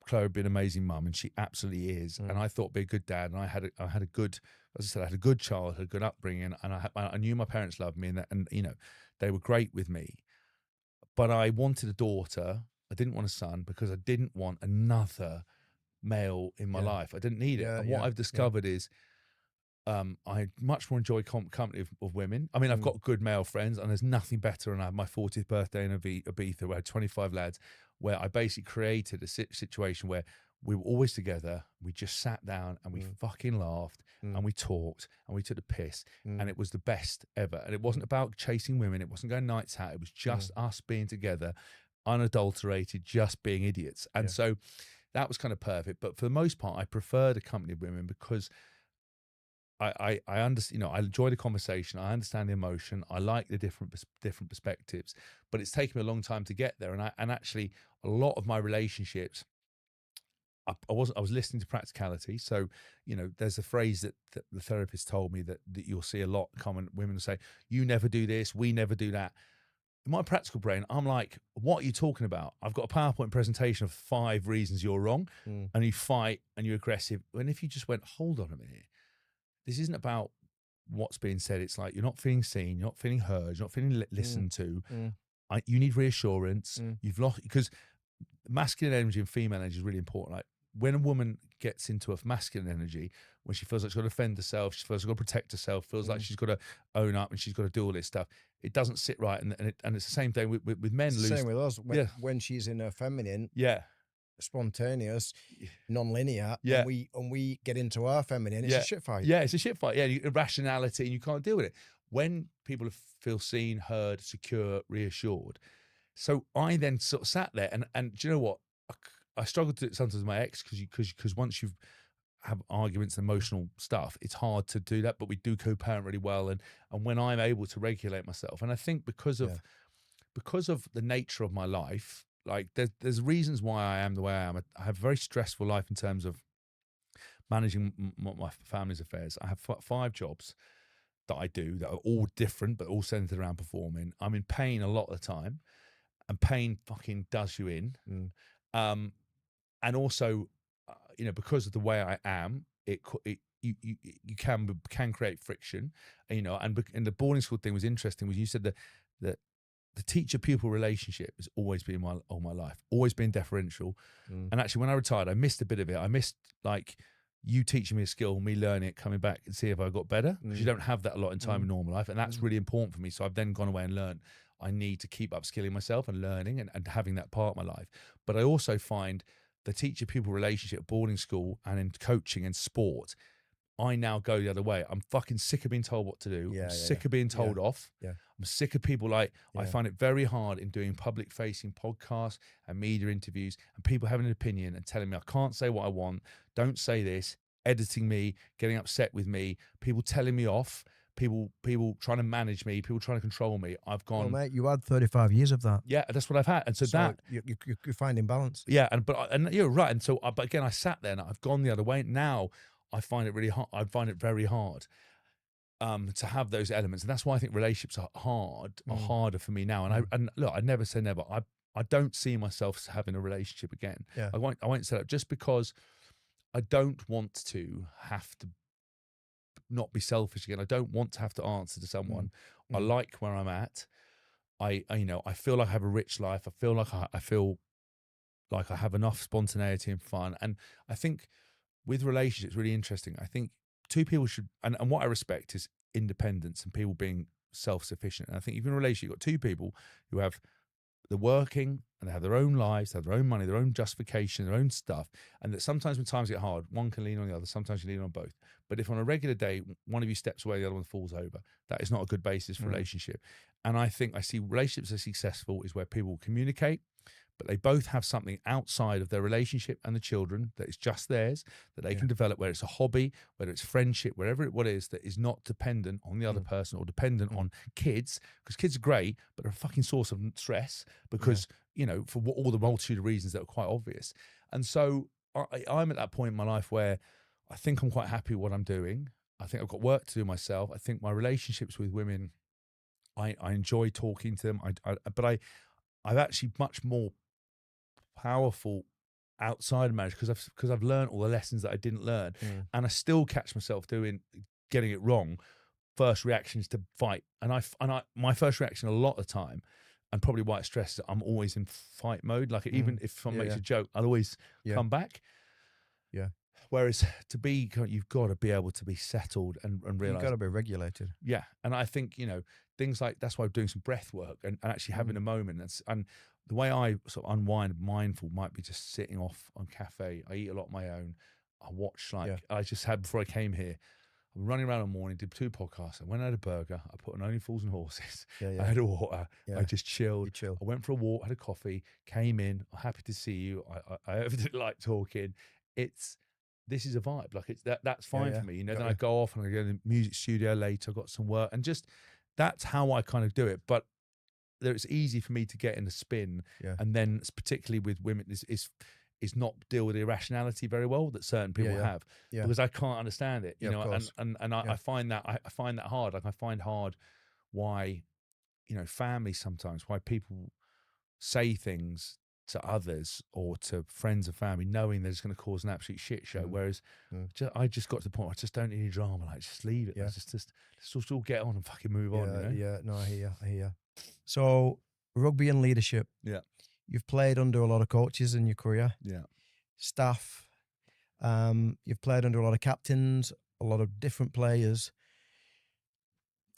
Chloe would be an amazing mum, and she absolutely is. And I thought be a good dad, and I had a good, as I said, I had a good childhood, a good upbringing, and I knew my parents loved me, and you know, they were great with me. But I wanted a daughter. I didn't want a son because I didn't want another male in my Yeah. life. I didn't need it. Yeah, And what yeah, I've discovered is I much more enjoy company of women. I mean, I've got good male friends, and there's nothing better. And I had my 40th birthday in Ibiza, where I had 25 lads, where I basically created a situation where we were always together. We just sat down and we fucking laughed and we talked and we took the piss, and it was the best ever. And it wasn't about chasing women. It wasn't going nights out. It was just us being together, unadulterated, just being idiots. And so that was kind of perfect. But for the most part, I prefer the company of women because I understand, you know, I enjoy the conversation. I understand the emotion. I like the different perspectives, but it's taken me a long time to get there. And actually, a lot of my relationships, I was listening to practicality. So, you know, there's a phrase that the therapist told me that you'll see a lot common. Women will say, "You never do this. We never do that." In my practical brain, I'm like, "What are you talking about? I've got a PowerPoint presentation of 5 reasons you're wrong," and you fight and you're aggressive. And if you just went, "Hold on a minute. This isn't about what's being said." It's like, you're not feeling seen, you're not feeling heard, you're not feeling listened to. You need reassurance. You've lost, because masculine energy and female energy is really important. Like, when a woman gets into a masculine energy, when she feels like she's got to defend herself, she feels like she's got to protect herself, feels like she's got to own up and she's got to do all this stuff, it doesn't sit right. And it's the same thing with men. It's the same with us. When she's in her feminine, yeah, spontaneous, non-linear, yeah, and we get into our feminine, it's a shit fight. Yeah, it's a shit fight. Yeah, irrationality, and you can't deal with it. When people feel seen, heard, secure, reassured. So I then sort of sat there, and do you know what? I struggled to sometimes with my ex because once you've have arguments and emotional stuff, it's hard to do that. But we do co-parent really well, and when I'm able to regulate myself, and I think because of the nature of my life, like there's reasons why I am the way I am. I have a very stressful life in terms of managing my family's affairs. I have 5 jobs that I do that are all different, but all centered around performing. I'm in pain a lot of the time, and pain fucking does you in. And also, you know, because of the way I am, you can create friction, you know. And the boarding school thing was interesting. Was you said that the teacher pupil relationship has always been all my life, always been deferential. And actually, when I retired, I missed a bit of it. I missed, like, you teaching me a skill, me learning it, coming back and see if I got better, because you don't have that a lot in time in normal life, and that's really important for me. So I've then gone away and learned I need to keep upskilling myself and learning and having that part of my life. But I also find the teacher-pupil relationship at boarding school and in coaching and sport, I now go the other way. I'm fucking sick of being told what to do. I'm sick of being told off. I'm sick of people, like, I find it very hard in doing public-facing podcasts and media interviews and people having an opinion and telling me I can't say what I want, don't say this, editing me, getting upset with me, people telling me off, people trying to manage me, people trying to control me. I've gone, well, mate, you had 35 years of that. yeah, that's what I've had. And so that you're finding balance. Yeah, and you're right. And so, but again, I sat there and I've gone the other way. Now I find it really hard. I find it very hard to have those elements, and that's why I think relationships are harder for me now. And look, I never say never. I don't see myself having a relationship again. Yeah. I won't say that, just because I don't want to have to not be selfish again. I don't want to have to answer to someone. I like where I'm at. I you know, I feel like I have a rich life. I feel like I have enough spontaneity and fun. And I think with relationships, really interesting. I think 2 people should, and what I respect is independence and people being self-sufficient. And I think if you're in a relationship, you've got 2 people who have they're working and they have their own lives, they have their own money, their own justification, their own stuff. And that sometimes when times get hard, one can lean on the other, sometimes you lean on both. But if on a regular day, one of you steps away, the other one falls over, that is not a good basis for relationship. And I think I see relationships as successful is where people communicate, but they both have something outside of their relationship and the children that is just theirs, that they can develop, whether it's a hobby, whether it's friendship, what it is that is not dependent on the other person or dependent on kids, because kids are great, but they're a fucking source of stress because, you know, for all the multitude of reasons that are quite obvious. And so I'm at that point in my life where I think I'm quite happy with what I'm doing. I think I've got work to do myself. I think my relationships with women, I enjoy talking to them. But I've actually much more powerful outside of marriage because I've learned all the lessons that I didn't learn, Mm. and I still catch myself getting it wrong. First reaction is to fight, and my first reaction a lot of the time, and probably why it stresses, I'm always in fight mode. Like even Mm. if someone Yeah, makes yeah, a joke, I'll always yeah, come back. yeah. Whereas you've got to be able to be settled and You realize, gotta be regulated. yeah. And I think, things like that's why I'm doing some breath work and actually having Mm. a moment. And the way I sort of unwind mindful might be just sitting off on cafe. I eat a lot of my own. I watch, Yeah, like I just had before I came here. I'm running around in the morning, did 2 podcasts. I went and had a burger. I put on Only Fools and Horses. yeah, I yeah, had a water. I yeah. just chilled. You chill. I went for a walk, had a coffee, came in. I'm happy to see you. I evidently like talking. This is a vibe. Like that's Yeah, fine yeah. for me. Got Then I you. go off and I go to the music studio later. I've got some work and just that's how I kind of do it. But it's easy for me to get in a spin, Yeah, and then particularly with women is not deal with irrationality very well that certain yeah, people yeah, have yeah, because I can't understand it, yeah. Of course. and Yeah, I find that I find that hard. Like I find hard why family sometimes why people say things to others or to friends and family knowing they're just going to cause an absolute shit show. mm, Whereas mm, I just got to the point where I just don't need any drama. Like just leave it. yeah, Like, let's all get on and fucking move on. yeah, yeah. No, I hear you. I hear you. So, rugby and leadership. Yeah, You've played under a lot of coaches in your career, yeah, staff. You've played under a lot of captains, a lot of different players.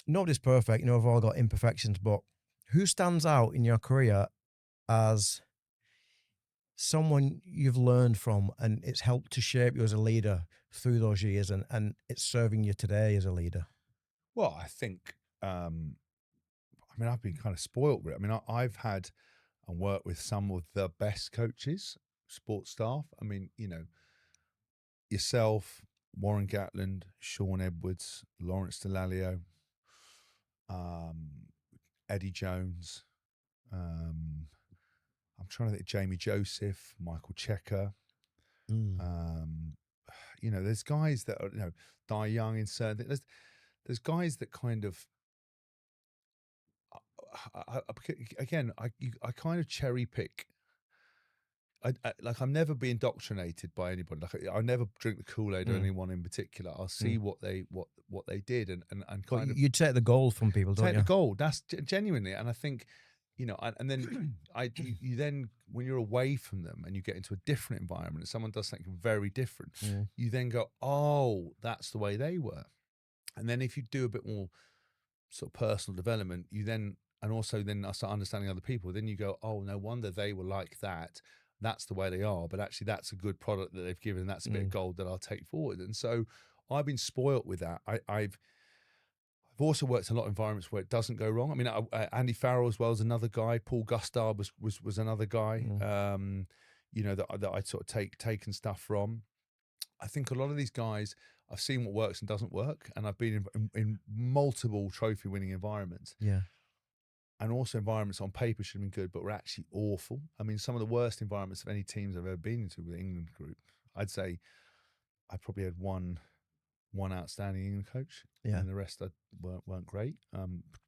Nobody's perfect. We've all got imperfections, but who stands out in your career as someone you've learned from and it's helped to shape you as a leader through those years and it's serving you today as a leader? Well, I think, I mean, I've been kind of spoilt with it. I mean, I've had and worked with some of the best coaches, sports staff. I mean, yourself, Warren Gatland, Sean Edwards, Lawrence Delalio, um, Eddie Jones. Um, I'm trying to think, Jamie Joseph, Michael Checker. Mm. Um, there's guys that are, die young in certain. There's guys that kind of again, I kind of cherry pick. Like I'm never being indoctrinated by anybody. Like I never drink the Kool-Aid or Mm. anyone in particular. I'll see Mm. what they did and But kind of you take the gold from people, don't take the you? gold. That's genuinely, and I think and then you then when you're away from them and you get into a different environment and someone does something very different, Mm. you then go, oh, that's the way they were. And then if you do a bit more sort of personal development, you then and also then I start understanding other people. Then you go, oh, no wonder they were like that. That's the way they are. But actually, that's a good product that they've given. And that's a bit of Mm. gold that I'll take forward. And so I've been spoilt with that. I've also worked in a lot of environments where it doesn't go wrong. I mean, Andy Farrell as well as another guy. Paul Gustard was another guy. Mm. That I sort of taken stuff from. I think a lot of these guys, I've seen what works and doesn't work, and I've been in multiple trophy-winning environments, Yeah. and also environments on paper should have been good, but were actually awful. I mean, some of the worst environments of any teams I've ever been into with the England group. I'd say I probably had one outstanding England coach, Yeah. and the rest weren't great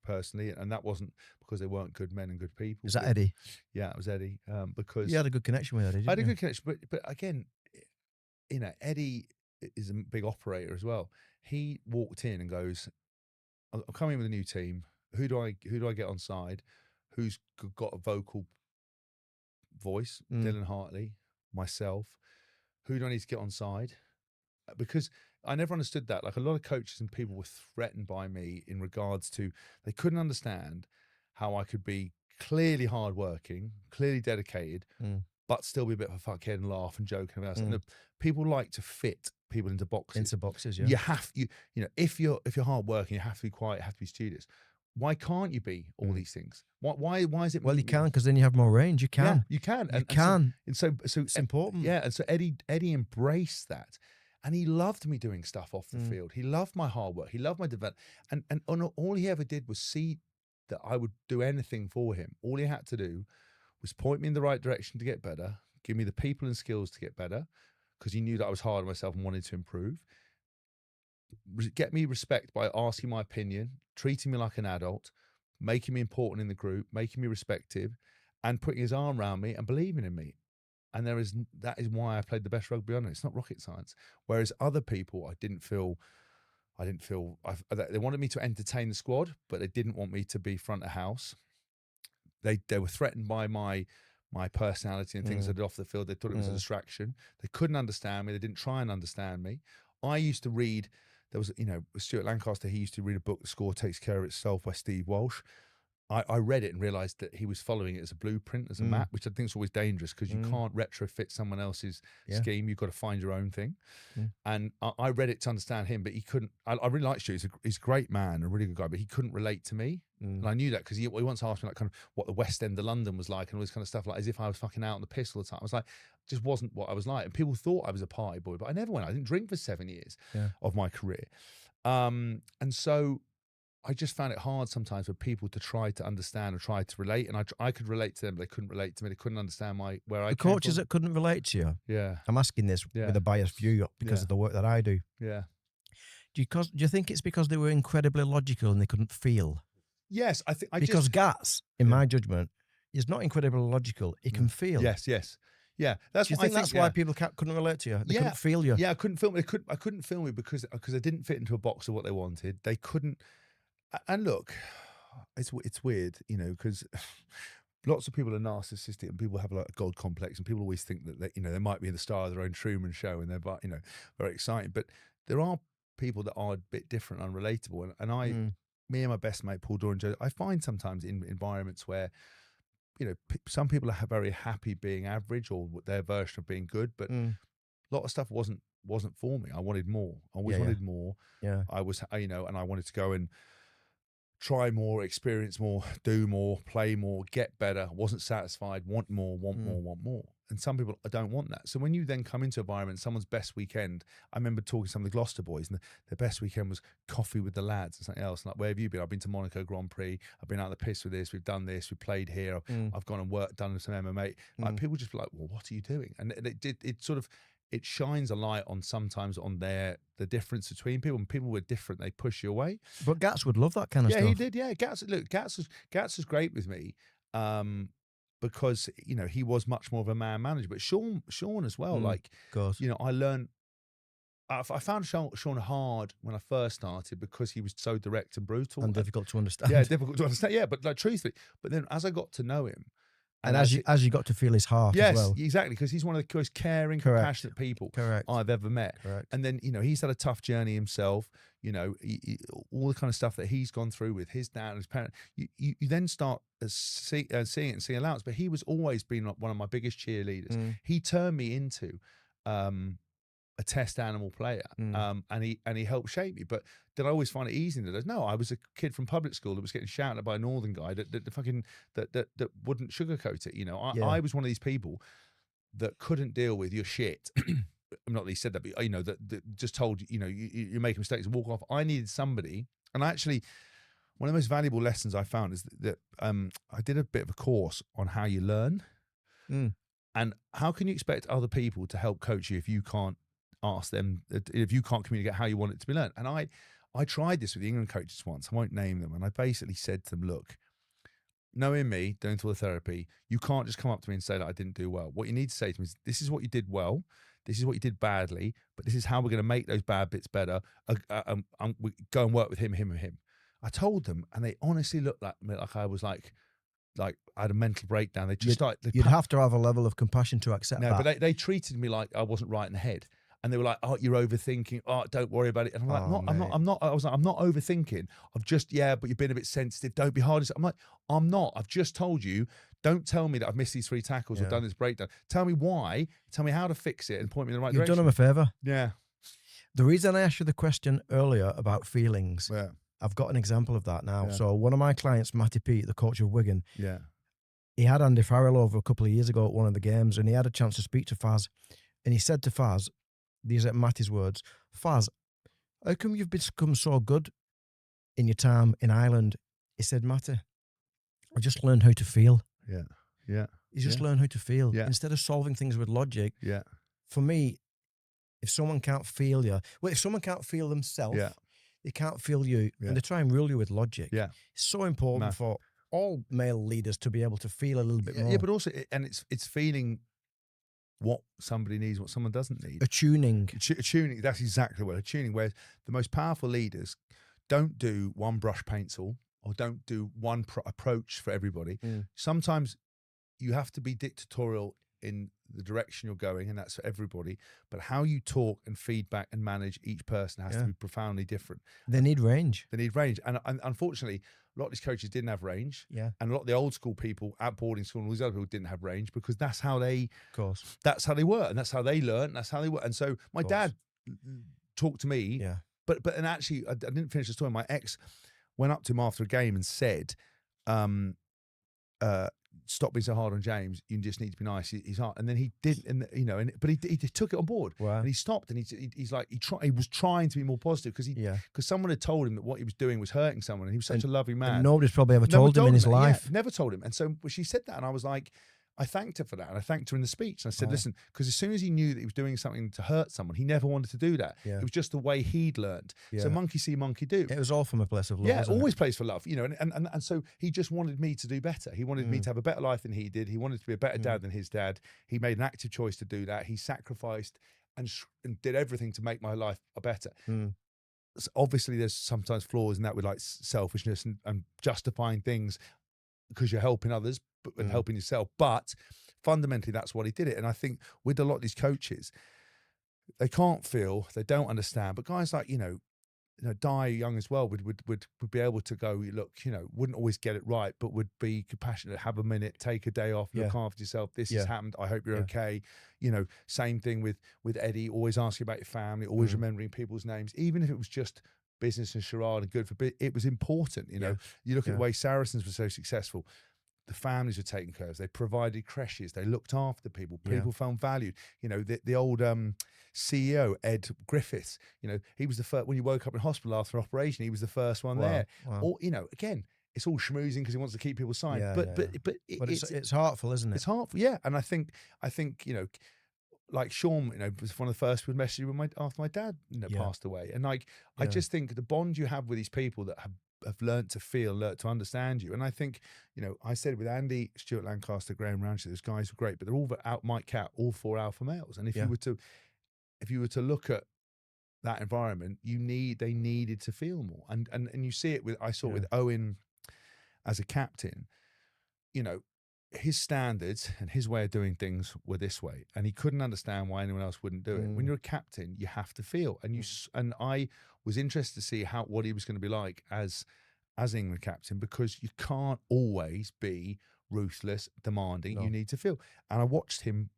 personally, and that wasn't because they weren't good men and good people. Is that Eddie? Yeah, it was Eddie. Because You had a good connection with Eddie, I had didn't a you? good connection, but again, Eddie is a big operator as well. He walked in and goes, "I'm coming with a new team. Who do I get on side? Who's got a vocal voice? Mm. Dylan Hartley, myself. Who do I need to get on side?" Because I never understood that. Like a lot of coaches and people were threatened by me in regards to they couldn't understand how I could be clearly hardworking, clearly dedicated, Mm. but still be a bit of a fuckhead and laugh and joke about it. Mm. And people like to fit people into boxes. Into boxes, yeah. You have if you're hardworking, you have to be quiet, you have to be studious. Why can't you be all these things? Why is it? Well, you can because then you have more range. You can. Yeah, you can. You can. And so It's important. yeah, and so Eddie embraced that, and he loved me doing stuff off the field. He loved my hard work. He loved my development, and all he ever did was see that I would do anything for him. All he had to do was point me in the right direction to get better, give me the people and skills to get better, because he knew that I was hard on myself and wanted to improve. get me respect by asking my opinion, treating me like an adult, making me important in the group, making me respected, and putting his arm around me and believing in me. And that is why I played the best rugby on it. It's not rocket science. Whereas other people, I didn't feel they wanted me to entertain the squad, but they didn't want me to be front of house. They were threatened by my personality and things I did off the field. They thought it was a distraction. They couldn't understand me. They didn't try and understand me. I used to read. There was, Stuart Lancaster. He used to read a book, "The Score Takes Care of Itself" by Steve Walsh. I read it and realized that he was following it as a blueprint, as a map, which I think is always dangerous because you can't retrofit someone else's scheme. You've got to find your own thing. And I read it to understand him, but he couldn't. I really like Stu. He's a great man, a really good guy, but he couldn't relate to me. And I knew that because he once asked me like kind of what the West End of London was like and all this kind of stuff, like as if I was fucking out on the piss all the time. I was like, just wasn't what I was like. And people thought I was a party boy, but I never went. I didn't drink for 7 years of my career. And so I just found it hard sometimes for people to try to understand or try to relate. And I could relate to them, but they couldn't relate to me. They couldn't understand where I came from. Coaches that couldn't relate to you. Yeah. I'm asking this with a biased view because of the work that I do. Yeah. Do you think it's because they were incredibly logical and they couldn't feel? Yes, because Gats, in my judgment, is not incredibly logical. He can feel. Yes. Yeah, that's. Do you think that's why people couldn't relate to you? They couldn't feel you. Yeah, I couldn't feel me. I couldn't feel me because I didn't fit into a box of what they wanted. They couldn't. And look, it's weird, because lots of people are narcissistic and people have like a god complex, and people always think that they might be the star of their own Truman Show and they're very exciting. But there are people that are a bit different, unrelatable, and me and my best mate Paul Doran, I find sometimes in environments where some people are very happy being average or their version of being good, but a lot of stuff wasn't for me. I wanted more. I always wanted more. Yeah, I was and I wanted to go and try more, experience more, do more, play more, get better. Wasn't satisfied, want more. And some people don't want that. So when you then come into an environment, someone's best weekend, I remember talking to some of the Gloucester boys, and their best weekend was coffee with the lads and something else. Like, where have you been? I've been to Monaco Grand Prix. I've been out the piss with this. We've done this. We've played here. I've gone and done some MMA. Like, people just be like, well, what are you doing? And it shines a light on sometimes on the difference between people. And people were different. They push you away. But Gats would love that kind of stuff. Yeah, he did. Yeah, Gats was great with me. Because he was much more of a man manager, but Sean as well. Like, I learned. I found Sean hard when I first started because he was so direct and brutal and difficult to understand. Yeah, difficult to understand. Yeah, but like truthfully, but then as I got to know him, and as you got to feel his heart as well. Yes, exactly, because he's one of the most caring, compassionate people I've ever met. Correct. And then, he's had a tough journey himself, all the kind of stuff that he's gone through with his dad and his parents. You then start seeing it and seeing allowance, but he was always been one of my biggest cheerleaders. He turned me into a test animal player, and he helped shape me. But did I always find it easy? No, I was a kid from public school that was getting shouted at by a northern guy that wouldn't sugarcoat it. I was one of these people that couldn't deal with your shit. I'm not that he said that, but that just told you're making mistakes and walk off. I needed somebody, and actually, one of the most valuable lessons I found is that I did a bit of a course on how you learn, and how can you expect other people to help coach you if you can't ask them, if you can't communicate how you want it to be learned. And I tried this with the England coaches once. I won't name them, and I basically said to them, look, knowing me, doing all the therapy, you can't just come up to me and say that I didn't do well. What you need to say to me is, this is what you did well, this is what you did badly, but this is how we're going to make those bad bits better. We go and work with him. I told them, and they honestly looked at me like I was like I had a mental breakdown. They just you'd have to have a level of compassion to accept that. No, but they treated me like I wasn't right in the head. And they were like, "Oh, you're overthinking. Oh, don't worry about it." And I'm like, I'm not. I was like, I'm not overthinking. I've just, but you've been a bit sensitive. Don't be hard. I'm like, I'm not. I've just told you. Don't tell me that I've missed these 3 tackles or done this breakdown. Tell me why. Tell me how to fix it and point me in the right direction. You've done them a favour. Yeah. The reason I asked you the question earlier about feelings, I've got an example of that now. Yeah. So one of my clients, Matty Pete, the coach of Wigan, he had Andy Farrell over a couple of years ago at one of the games, and he had a chance to speak to Faz, and he said to Faz, these are Matty's words, Faz, how come you've become so good in your time in Ireland? He said, Matty, I just learned how to feel. Yeah. You just learn how to feel. Yeah. Instead of solving things with logic. Yeah. For me, If someone can't feel you, well, if someone can't feel themselves, Yeah. they can't feel you, Yeah. and they try and rule you with logic. Yeah. It's so important Massive. for all male leaders to be able to feel a little bit more. Yeah, but also, and it's feeling what somebody needs, what someone doesn't need. Attuning. Attuning, that's exactly what attuning. Where the most powerful leaders don't do one brush pencil or don't do one approach for everybody. Sometimes you have to be dictatorial in the direction you're going, and that's for everybody. But how you talk and feedback and manage each person has to be profoundly different. They need range. They need range. And unfortunately, a lot of these coaches didn't have range. Yeah. And a lot of the old school people at boarding school and all these other people didn't have range because that's how they, Of course. that's how they were. And that's how they learned. And that's how they were. And so my dad talked to me, Yeah. but actually I didn't finish the story. My ex went up to him after a game and said, stop being so hard on James. You just need to be nice. He's hard. And then he didn't, and but he took it on board. Wow. And he stopped, and he's like, he was trying to be more positive because someone had told him that what he was doing was hurting someone, and he was such a loving man. And nobody's probably ever told him in his life. Yeah, never told him. And so she said that, and I was like, I thanked her for that, and I thanked her in the speech. And I said, listen, because as soon as he knew that he was doing something to hurt someone, he never wanted to do that. Yeah. It was just the way he'd learned. So monkey see, monkey do. It was all from a place of love. Yeah, always plays for love, and so he just wanted me to do better. He wanted me to have a better life than he did. He wanted to be a better dad than his dad. He made an active choice to do that. He sacrificed and did everything to make my life better. So obviously, there's sometimes flaws in that with like selfishness and justifying things because you're helping others and helping yourself. But fundamentally, that's what he did it. And I think with a lot of these coaches, they can't feel, they don't understand. But guys like, Di Young as well would be able to go, look, wouldn't always get it right, but would be compassionate, have a minute, take a day off, look after yourself. This has happened. I hope you're okay. Same thing with Eddie, always asking about your family, always remembering people's names, even if it was just business and charade and good for it was important. You look at the way Saracens were so successful. The families were taken care of. They provided creches. They looked after people. People felt valued. The old CEO, Ed Griffiths, he was the first, when you woke up in hospital after an operation, he was the first one there. Wow. Or, again, it's all schmoozing because he wants to keep people signed. But it's heartful, isn't it? It's heartful, yeah. And I think, like Sean, was one of the first who messaged me after my dad passed away. And I just think the bond you have with these people that have learned to feel, learned to understand you. And I think, I said with Andy, Stuart Lancaster, Graham Ramsey, those guys were great, but they're all Mike Catt, all 4 alpha males. And if you were to look at that environment, they needed to feel more. And you see it I saw it with Owen as a captain, his standards and his way of doing things were this way, and he couldn't understand why anyone else wouldn't do it. When you're a captain, you have to feel, and I was interested to see what he was going to be like as England captain, because you can't always be ruthless, demanding. No. You need to feel, and I watched him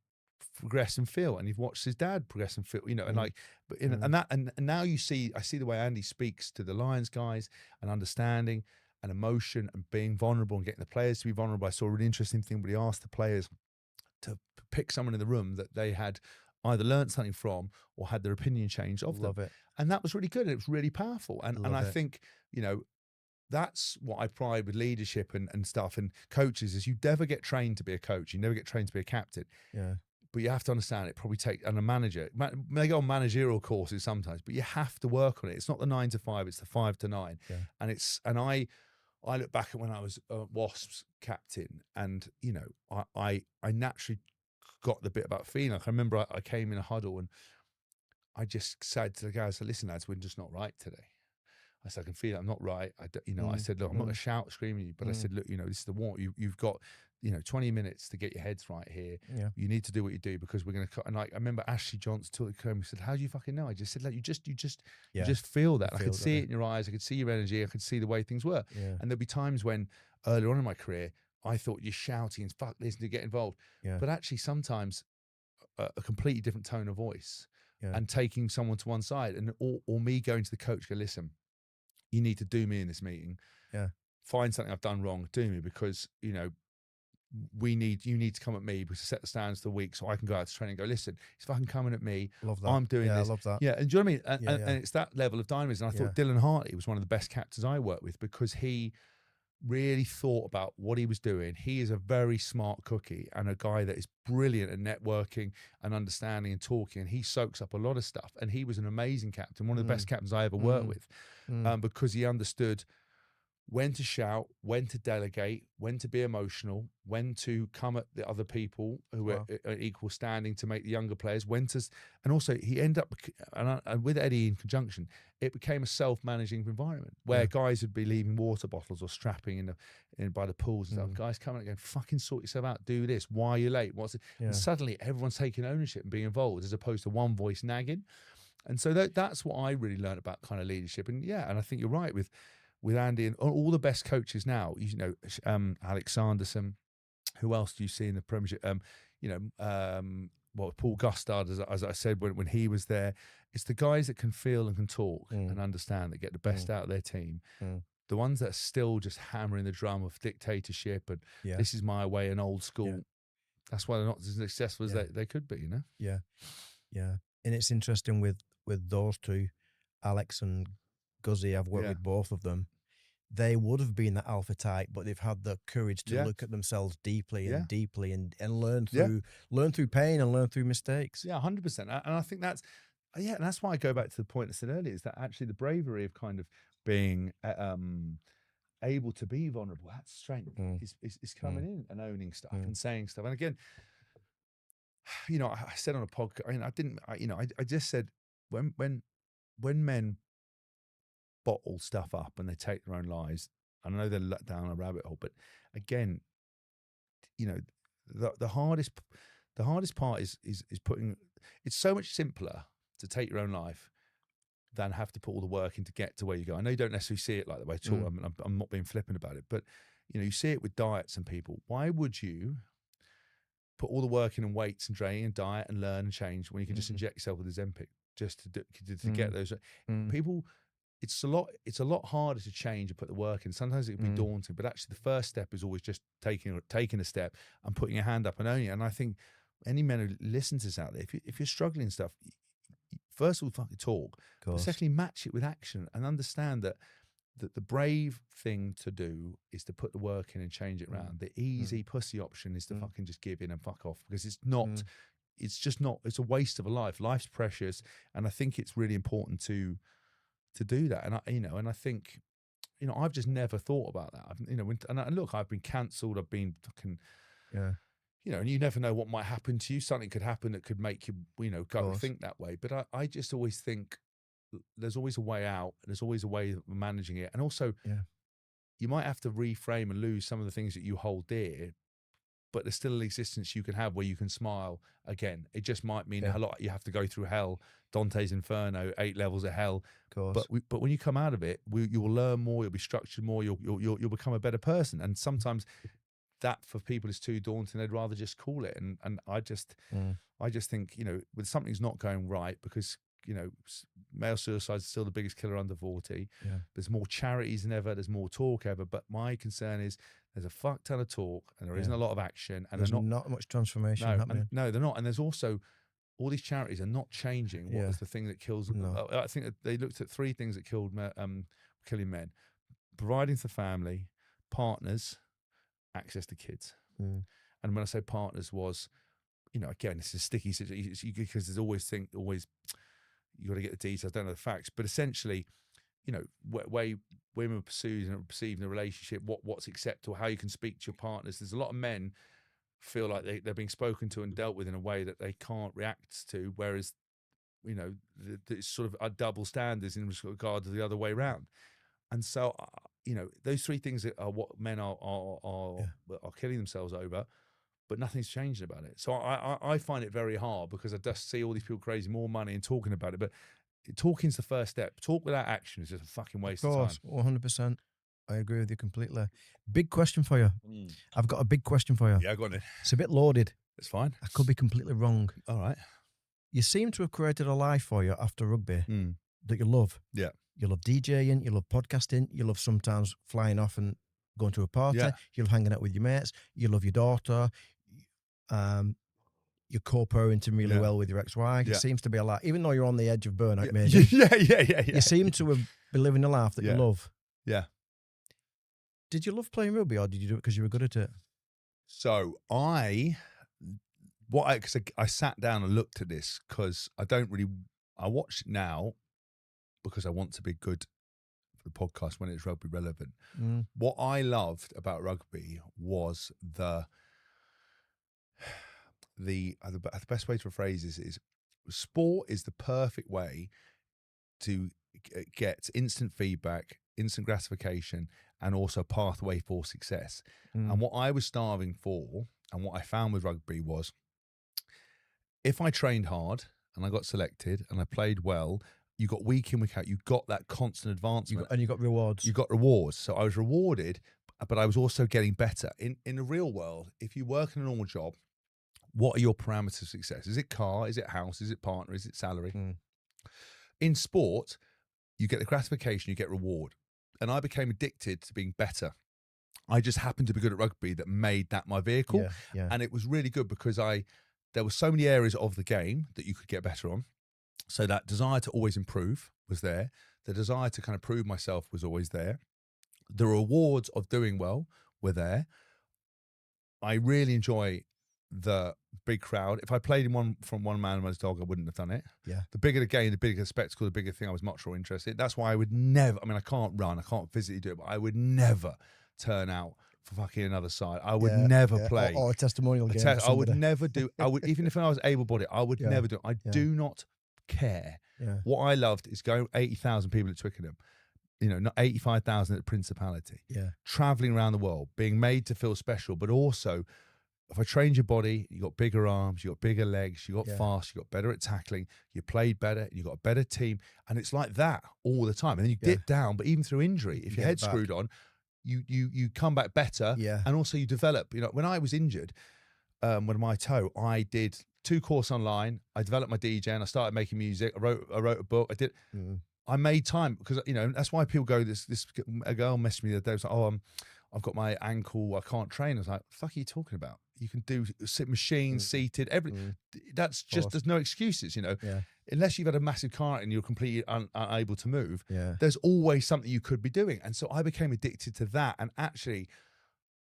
progress and feel, and you've watched his dad progress and feel, and now I see the way Andy speaks to the Lions guys and understanding and emotion and being vulnerable and getting the players to be vulnerable. I saw a really interesting thing, but he asked the players to pick someone in the room that they had either learned something from or had their opinion changed of them. Love it. And that was really good. And it was really powerful. And I think, that's what I pride with leadership and stuff and coaches is you never get trained to be a coach. You never get trained to be a captain. Yeah. But you have to understand it probably and a manager. They go on managerial courses sometimes, but you have to work on it. It's not the 9 to 5, it's the 5 to 9. Yeah. And I look back at when I was Wasps captain, and I naturally got the bit about feeling. Like I remember I came in a huddle and I just said to the guys, "Listen, lads, we're just not right today." I said, "I can feel it. I'm not right." I said, "Look, I'm not going to shout, scream at you," but I said, "Look, this is the war. You've got 20 minutes to get your heads right here. Yeah. You need to do what you do because we're going to cut." And I remember Ashley Johnson came and said, "How do you fucking know?" I just said, "Like you just feel that. I could see it in your eyes. I could see your energy. I could see the way things were." Yeah. And there'd be times when earlier on in my career, I thought you're shouting and fuck this and to get involved. Yeah. But actually sometimes a completely different tone of voice and taking someone to one side and or me going to the coach, go, "Listen, you need to do me in this meeting. Yeah. Find something I've done wrong, do me because, you need to come at me because to set the standards for the week so I can go out to training and go, listen, it's fucking coming at me. Love that. I'm doing this." I love that. Yeah. And do you know what I mean? And it's that level of dynamism. I thought Dylan Hartley was one of the best captains I worked with because he really thought about what he was doing. He is a very smart cookie and a guy that is brilliant at networking and understanding and talking. And he soaks up a lot of stuff. And he was an amazing captain, one of the best captains I ever worked with, because he understood when to shout, when to delegate, when to be emotional, when to come at the other people who are at equal standing to make the younger players, and also he ended up, and with Eddie in conjunction, it became a self-managing environment where guys would be leaving water bottles or strapping by the pools and stuff. Guys coming and going, fucking sort yourself out, do this, why are you late? And suddenly everyone's taking ownership and being involved as opposed to one voice nagging. And so that's what I really learned about kind of leadership. And and I think you're right with Andy and all the best coaches now, Alex Sanderson, who else do you see in the Premiership? Paul Gustard, as I said, when he was there, it's the guys that can feel and can talk and understand, that get the best out of their team. The ones that are still just hammering the drum of dictatorship and this is my way and old school. That's why they're not as successful as they could be, Yeah. And it's interesting with those two, Alex and Guzzy, I've worked with both of them. They would have been the alpha type, but they've had the courage to look at themselves deeply and learn through pain and learn through mistakes. Yeah, 100%. And I think that's why I go back to the point I said earlier, is that actually the bravery of kind of being able to be vulnerable, that strength is coming in and owning stuff and saying stuff. And again, I said on a podcast, I just said when men bottle stuff up and they take their own lives, I know they're let down a rabbit hole, but again, the hardest part is putting. It's so much simpler to take your own life than have to put all the work in to get to where you go. I know you don't necessarily see it like that way at all. I'm not being flippant about it, but you see it with diets and people. Why would you put all the work in and weights and training and diet and learn and change when you can just inject yourself with Ozempic just to get those people? It's a lot harder to change and put the work in. Sometimes it can be daunting, but actually the first step is always just taking a step and putting your hand up and owning it. And I think any men who listen to this out there, if you're struggling and stuff, first of all, fucking talk. But secondly, match it with action and understand that the brave thing to do is to put the work in and change it around. The easy pussy option is to fucking just give in and fuck off, because it's not. It's just not. It's a waste of a life. Life's precious, and I think it's really important to do that. And I think, I've just never thought about that. Look, I've been cancelled. I've been fucking, and you never know what might happen to you. Something could happen that could make you, go and think that way. But I just always think there's always a way out. There's always a way of managing it. And also, you might have to reframe and lose some of the things that you hold dear, but there's still an existence you can have where you can smile again. It just might mean a lot. You have to go through hell, Dante's Inferno, 8 levels of hell. Of course. But when you come out of it, you will learn more. You'll be structured more. You'll become a better person. And sometimes that for people is too daunting. They'd rather just call it. And I just think when something's not going right, because male suicide is still the biggest killer under 40. There's more charities than ever. There's more talk ever. But my concern is, there's a fuck ton of talk and there isn't a lot of action, and there's not much transformation happening. No, they're not. And there's also all these charities are not changing what is the thing that kills them. No. I think that they looked at 3 things that killing men: providing for family, partners, access to kids. And when I say partners was, again, it's a sticky situation because there's always you got to get the details, don't know the facts, but essentially, way women are perceiving a relationship, what's acceptable, how you can speak to your partners. There's a lot of men feel like they're being spoken to and dealt with in a way that they can't react to, whereas it's sort of a double standards in regard to the other way around. And so those 3 things are what men are killing themselves over, but nothing's changing about it. So I find it very hard, because I just see all these people raising more money and talking about it, but talking's the first step. Talk without action is just a fucking waste of time. 100%. I agree with you completely. Big question for you. I've got a big question for you. Yeah, go on then. It's a bit loaded. It's fine. I could be completely wrong. All right. You seem to have created a life for you after rugby that you love. Yeah. You love DJing, you love podcasting, you love sometimes flying off and going to a party, you love hanging out with your mates, you love your daughter, you're co-parenting really well with your ex-wife. It seems to be a lot, even though you're on the edge of burnout, maybe. Yeah. You seem to be living a life that you love. Yeah. Did you love playing rugby, or did you do it because you were good at it? So because I sat down and looked at this because I watch it now because I want to be good for the podcast when it's rugby relevant. Mm, What I loved about rugby was the best way to phrase this is sport is the perfect way to get instant feedback, instant gratification, and also pathway for success. mm. And what I was starving for, and what I found with rugby was, if I trained hard and I got selected and I played well, you got week in, week out, you got that constant advancement. You got rewards. You got rewards. So I was rewarded, but I was also getting better. In the real world, if you work in a normal job, what are your parameters of success? Is it car? Is it house? Is it partner? Is it salary? Mm. In sport, you get the gratification, you get reward. And I became addicted to being better. I just happened to be good at rugby that made that my vehicle. Yeah, yeah. And it was really good because there were so many areas of the game that you could get better on. So that desire to always improve was there. The desire to kind of prove myself was always there. The rewards of doing well were there. I really enjoy the big crowd. If I played in from one man and one dog, I wouldn't have done it. Yeah. The bigger the game, the bigger the spectacle, the bigger thing, I was much more interested. That's why I would never, I mean, I can't run, I can't physically do it, but I would never turn out for fucking another side. I would never play. Or a testimonial game. I would never do, even if I was able-bodied, I would Yeah. never do it. I do not care. Yeah. What I loved is going 80,000 people at Twickenham, not 85,000 at the Principality, Yeah. traveling around the world, being made to feel special, but also, if I trained your body, you got bigger arms, you got bigger legs, you got fast, you got better at tackling, you played better, you got a better team. And it's like that all the time. And then you dip down, but even through injury, if your head's screwed on, you come back better. Yeah. And also you develop. When I was injured, with my toe, I did 2 courses online. I developed my DJ and I started making music. I wrote a book. I made time because, that's why people go, a girl messaged me the other day, was like, oh, I've got my ankle, I can't train. I was like, fuck are you talking about? You can do sit machines, seated, that's just, there's no excuses, unless you've had a massive car and you're completely unable to move, there's always something you could be doing. And so I became addicted to that. And actually,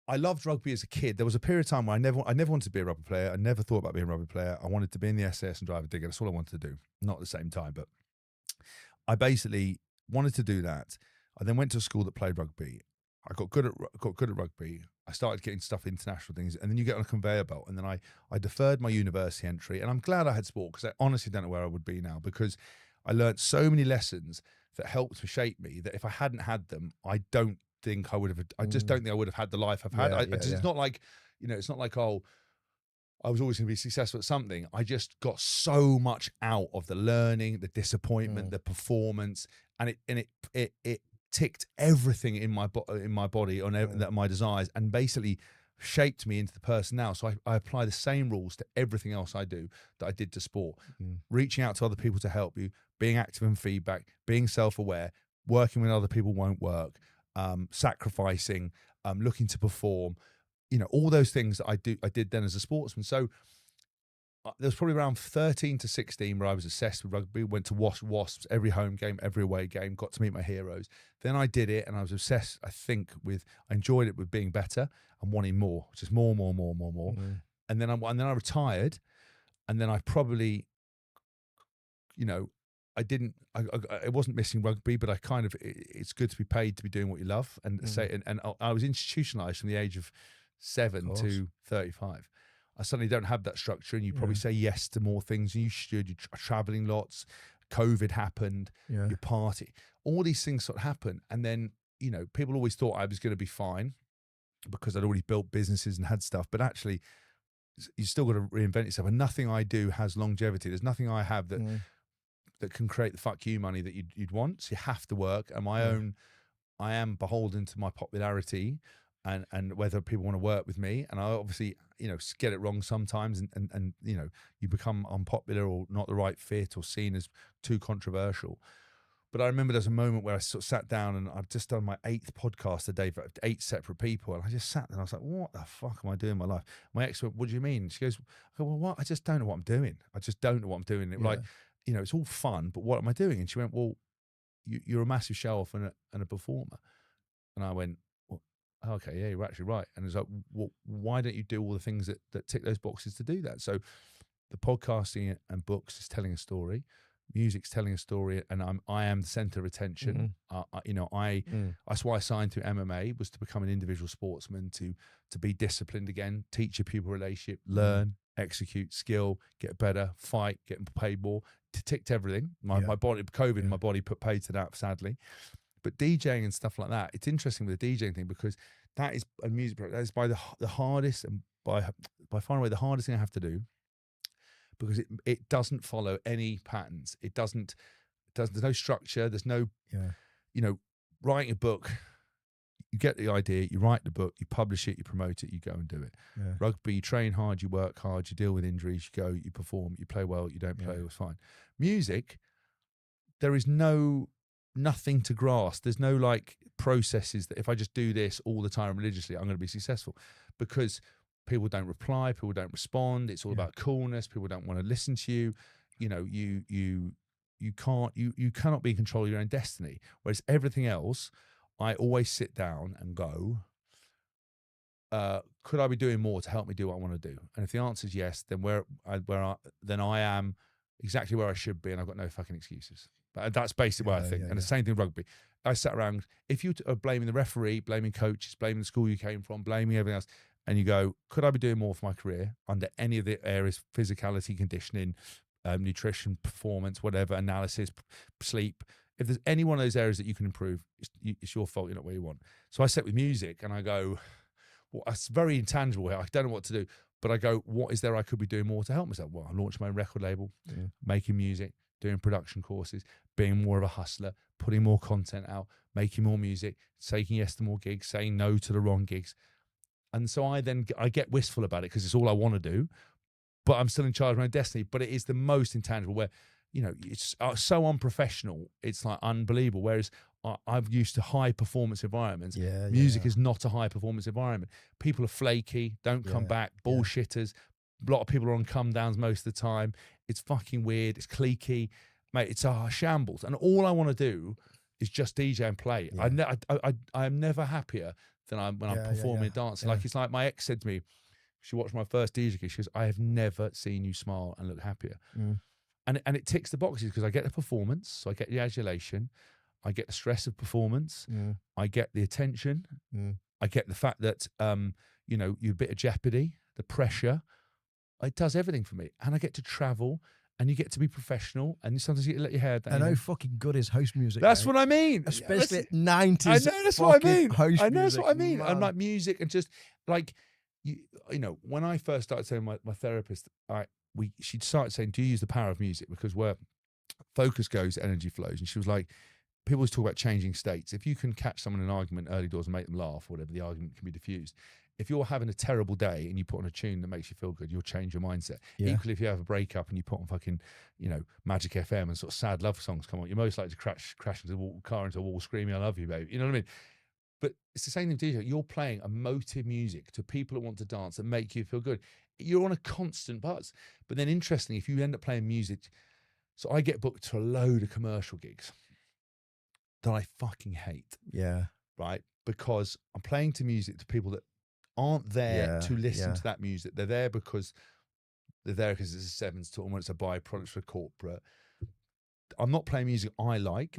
I loved rugby as a kid. There was a period of time where I never wanted to be a rugby player. I never thought about being a rugby player. I wanted to be in the SAS and drive a digger. That's all I wanted to do. Not at the same time, but I basically wanted to do that. I then went to a school that played rugby. I got good at rugby. I started getting stuff, international things, and then you get on a conveyor belt. And then I deferred my university entry, and I'm glad I had sport because I honestly don't know where I would be now, because I learned so many lessons that helped to shape me that if I hadn't had them, I don't think I would have. I just don't think I would have had the life I've had. It's not like, it's not like, oh, I was always going to be successful at something. I just got so much out of the learning, the disappointment, the performance, and it ticked everything in my body on my desires, and basically shaped me into the person now. So I apply the same rules to everything else I do that I did to sport. Reaching out to other people to help you, being active in feedback, being self-aware, working when other people won't work, sacrificing, looking to perform, all those things that I did then as a sportsman. So there was probably around 13 to 16 where I was obsessed with rugby, went to Wasps, every home game, every away game, got to meet my heroes. Then I did it and I was obsessed, I enjoyed it with being better and wanting more, just more. And then I retired, and then I probably, I wasn't missing rugby, but it's good to be paid to be doing what you love. And I was institutionalized from the age of 7 to 35. I suddenly don't have that structure, and you probably say yes to more things than you should. You're traveling lots. COVID happened. You party. All these things sort of happen. And then, people always thought I was going to be fine because I'd already built businesses and had stuff. But actually, you still got to reinvent yourself. And nothing I do has longevity. There's nothing I have that can create the fuck you money that you'd want. So you have to work. And I am beholden to my popularity and whether people want to work with me. And I obviously, get it wrong sometimes, and you become unpopular or not the right fit or seen as too controversial. But I remember there's a moment where I sort of sat down, and I've just done my 8th podcast a day for 8 separate people. And I just sat there and I was like, what the fuck am I doing in my life? My ex went, what do you mean? She goes, I go, well, what? I just don't know what I'm doing. I just don't know what I'm doing. Like, it's all fun, but what am I doing? And she went, well, you're a massive show off and a performer. And I went, okay, yeah, you're actually right. And it's like, well, why don't you do all the things that tick those boxes to do that? So the podcasting and books is telling a story, music's telling a story, and I am the center of attention. That's why I signed to MMA, was to become an individual sportsman, to be disciplined again, teach your people relationship, learn, execute, skill, get better, fight, get paid more. Ticked everything. My body, COVID, my body put paid to that, sadly. But DJing and stuff like that, it's interesting with the DJing thing, because that is a music product. That is by the hardest, and by far and away the hardest thing I have to do, because it doesn't follow any patterns. There's no structure. There's no, writing a book. You get the idea, you write the book, you publish it, you promote it, you go and do it. Yeah. Rugby, you train hard, you work hard, you deal with injuries, you go, you perform, you play well, you don't play, it's fine. Music, there is nothing to grasp. There's no like processes that if I just do this all the time religiously, I'm going to be successful, because people don't reply, people don't respond. It's all about coolness. People don't want to listen to you. You cannot be in control of your own destiny. Whereas everything else, I always sit down and go, could I be doing more to help me do what I want to do? And if the answer is yes, then then I am exactly where I should be, and I've got no fucking excuses. But that's basically what I think. And the same thing with rugby. I sat around, if you are blaming the referee, blaming coaches, blaming the school you came from, blaming everything else, and you go, could I be doing more for my career under any of the areas, physicality, conditioning, nutrition, performance, whatever, analysis, sleep? If there's any one of those areas that you can improve, it's your fault. You're not where you want. So I sit with music and I go, well, it's very intangible here. I don't know what to do, but I go, what is there I could be doing more to help myself? Well, I launched my own record label, making music, doing production courses, being more of a hustler, putting more content out, making more music, saying yes to more gigs, saying no to the wrong gigs. And so I get wistful about it, because it's all I want to do, but I'm still in charge of my own destiny. But it is the most intangible, where, it's so unprofessional. It's like unbelievable. Whereas I've used to high performance environments. Music is not a high performance environment. People are flaky, don't come back, bullshitters. A lot of people are on come downs most of the time. It's fucking weird. It's cliquey, mate. It's a shambles. And all I want to do is just DJ and play. I am never happier than when I'm performing and dancing. Like, it's like my ex said to me, she watched my first DJ gig. She goes, I have never seen you smile and look happier. And it ticks the boxes, because I get the performance, so I get the adulation, I get the stress of performance, I get the attention, I get the fact that you're a bit of jeopardy, the pressure. It does everything for me, and I get to travel, and you get to be professional, and sometimes you get to let your hair down. And how fucking good is house music? That's what I mean, especially 90s. I know that's what I mean. I know that's what I mean. And like music, and just like when I first started saying my therapist, she started saying, do you use the power of music? Because where focus goes, energy flows. And she was like, people always talk about changing states. If you can catch someone in an argument early doors and make them laugh, or whatever, the argument can be diffused. If you're having a terrible day and you put on a tune that makes you feel good, you'll change your mindset. Equally, if you have a breakup and you put on fucking, Magic FM and sort of sad love songs come on, you're most likely to crash into the car into a wall screaming, I love you, baby. You know what I mean? But it's the same thing with DJ. You're playing emotive music to people that want to dance and make you feel good. You're on a constant buzz. But then interestingly, if you end up playing music, so I get booked to a load of commercial gigs that I fucking hate. Yeah. Right? Because I'm playing to music to people that aren't there to listen to that music. They're there because it's a sevens tour, and it's a byproduct for corporate. I'm not playing music I like.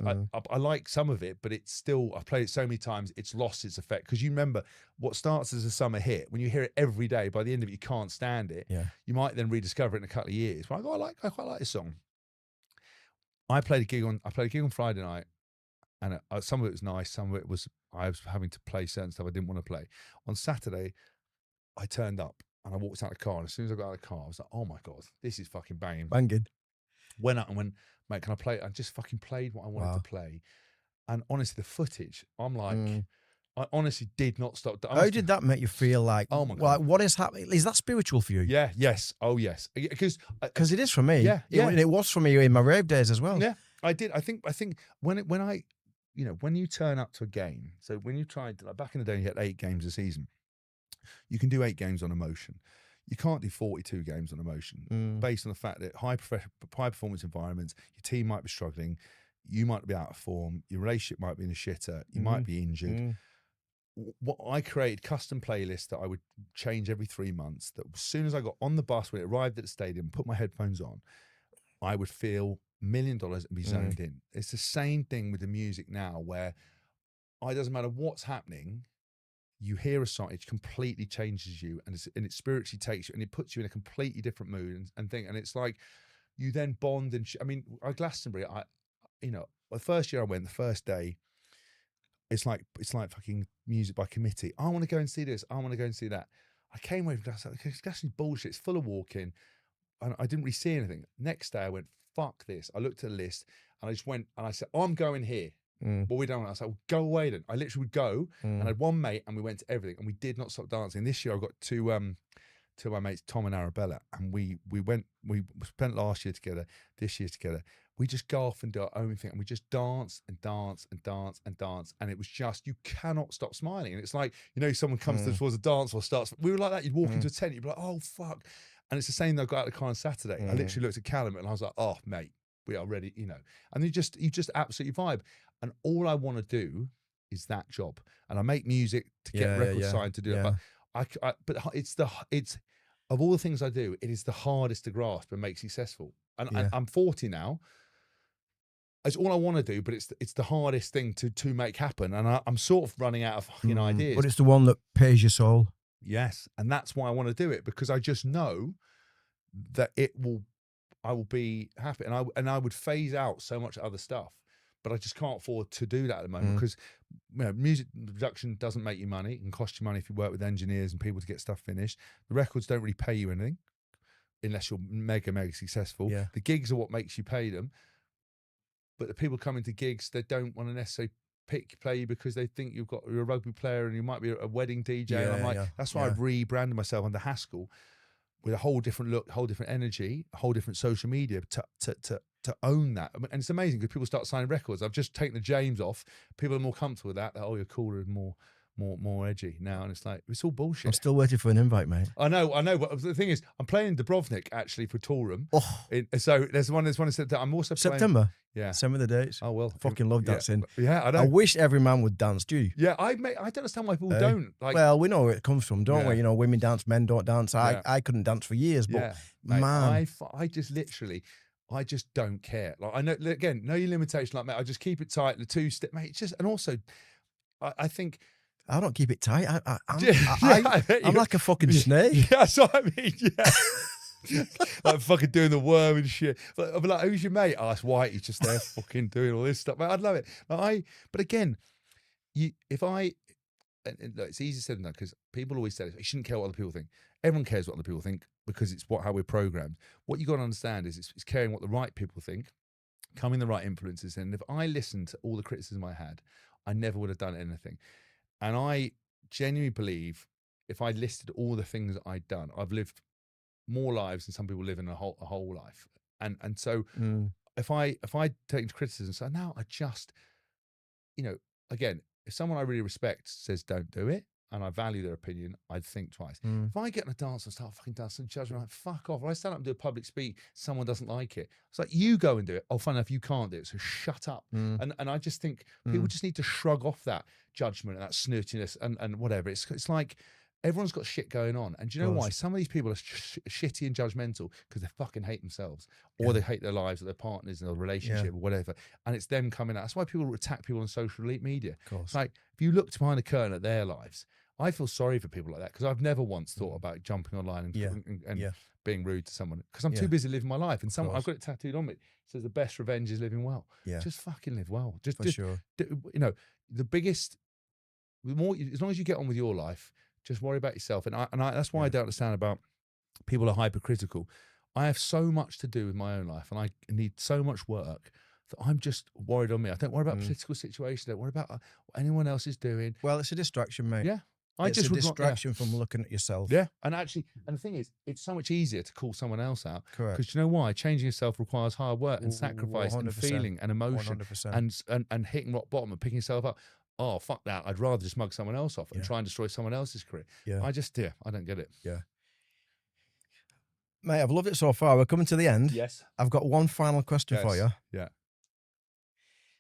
I like some of it, but it's still, I've played it so many times, it's lost its effect. Because you remember, what starts as a summer hit, when you hear it every day, by the end of it, you can't stand it. You might then rediscover it in a couple of years. But I quite like this song. I played a gig on Friday night, and some of it was nice, some of it was, I was having to play certain stuff I didn't want to play. On Saturday, I turned up and I walked out of the car, and as soon as I got out of the car, I was like, oh my God, this is fucking banging. Went out and went, mate, can I play? I just fucking played what I wanted to play. And honestly, the footage, I'm like, I honestly did not stop. How did that make you feel? Like, oh my God. Like, what is happening? Is that spiritual for you? Yeah, yes. Oh, yes. Because it is for me. Yeah. And it was for me in my rave days as well. Yeah, I did. I think when you turn up to a game, so when you tried, like back in the day, you had 8 games a season. You can do 8 games on emotion. You can't do 42 games on emotion, based on the fact that high performance environments, your team might be struggling, you might be out of form, your relationship might be in a shitter, you might be injured. what I created custom playlists that I would change every 3 months. That as soon as I got on the bus when it arrived at the stadium, put my headphones on, I would feel $1 million and be zoned in. It's the same thing with the music now, where it doesn't matter what's happening. You hear a song, it completely changes you, and it spiritually takes you, and it puts you in a completely different mood and thing. And it's like you then bond. And I mean, at Glastonbury, the first year I went, the first day, it's like fucking music by committee. I want to go and see this. I want to go and see that. I came away from Glastonbury, it's actually bullshit. It's full of walking, and I didn't really see anything. Next day, I went, fuck this. I looked at the list, and I just went, and I said, I'm going here. What we done? I was like, well, go away then. I literally would go, and I had one mate, and we went to everything, and we did not stop dancing. This year, I got two of my mates, Tom and Arabella, and we spent last year together, this year together. We just go off and do our own thing, and we just dance and dance and dance and dance, and it was just, you cannot stop smiling. And it's like, someone comes towards a dance or starts. We were like that. You'd walk into a tent, you'd be like, oh fuck. And it's the same though. I got out of the car on Saturday. I literally looked at Callum and I was like, oh mate, we are ready, And you just absolutely vibe. And all I want to do is that job. And I make music to get records signed to do it. But it's of all the things I do, it is the hardest to grasp and make successful. And I'm 40 now. It's all I want to do, but it's the hardest thing to make happen. And I'm sort of running out of fucking ideas. But it's the one that pays your soul. Yes. And that's why I want to do it, because I just know that I will be happy. And I would phase out so much other stuff, but I just can't afford to do that at the moment, because music production doesn't make you money. It can cost you money if you work with engineers and people to get stuff finished. The records don't really pay you anything unless you're mega, mega successful. Yeah. The gigs are what makes you pay them. But the people coming to gigs, they don't want to necessarily play you because they think you're a rugby player and you might be a wedding DJ. And I'm like, that's why I've rebranded myself under Haskell, with a whole different look, whole different energy, a whole different social media to own that. And it's amazing because people start signing records. I've just taken the James off. People are more comfortable with that. Oh, you're cooler and more edgy now. And it's like, it's all bullshit. I'm still waiting for an invite, mate. I know. But the thing is, I'm playing in Dubrovnik actually for Toolroom. Oh. So there's one in September. I'm also playing September. Yeah. Send me the dates. Oh, well. I fucking love dancing. Yeah, I know. I wish every man would dance, do you? Yeah, I don't understand why people don't. Like, well, we know where it comes from, don't we? Women dance, men don't dance. I couldn't dance for years, but mate, man. I just don't care. Like, I know, again, know your limitation. Like, mate, I just keep it tight, the two-step, mate. It's just, and also, I think, I don't keep it tight. I'm like a fucking snake. Yeah, that's what I mean. Yeah. Like fucking doing the worm and shit. But I'll be like, who's your mate? Oh, it's White. He's just there fucking doing all this stuff. Mate, I'd love it. But again, look, it's easy said than that, because people always say this, you shouldn't care what other people think. Everyone cares what other people think, because it's how we're programmed. What you got to understand is it's caring what the right people think, coming the right influences in. And if I listened to all the criticism I had, I never would have done anything. And I genuinely believe if I listed all the things that I'd done, I've lived more lives than some people live in a whole life. And so if I take criticism, so now I just, again, if someone I really respect says don't do it, and I value their opinion, I'd think twice. If I get in a dance and start fucking dancing and judging, like, fuck off. If I stand up and do a public speak, someone doesn't like it. It's like, you go and do it. Oh, fun enough, you can't do it, so shut up. And I just think people just need to shrug off that judgment and that snootiness and whatever. It's like, everyone's got shit going on. And do you know why? Some of these people are shitty and judgmental because they fucking hate themselves, or they hate their lives, or their partners, and their relationship, or whatever. And it's them coming out. That's why people attack people on social media. Of course. It's like, if you looked behind the curtain at their lives, I feel sorry for people like that, because I've never once thought about jumping online and being rude to someone, because I'm too busy living my life. And I've got it tattooed on me. It says the best revenge is living well. Yeah. Just fucking live well. Just sure. The biggest, the more, as long as you get on with your life, just worry about yourself. And that's why I don't understand about people who are hypercritical. I have so much to do with my own life, and I need so much work that I'm just worried on me. I don't worry about political situations. I don't worry about what anyone else is doing. Well, it's a distraction, mate. Yeah. It's a distraction from looking at yourself. Yeah. And the thing is, it's so much easier to call someone else out. Correct. Because you know why? Changing yourself requires hard work and sacrifice 100%. And feeling and emotion 100%. and hitting rock bottom and picking yourself up. Oh, fuck that. I'd rather just mug someone else off and try and destroy someone else's career. Yeah. I don't get it. Yeah. Mate, I've loved it so far. We're coming to the end. Yes. I've got one final question for you. Yeah.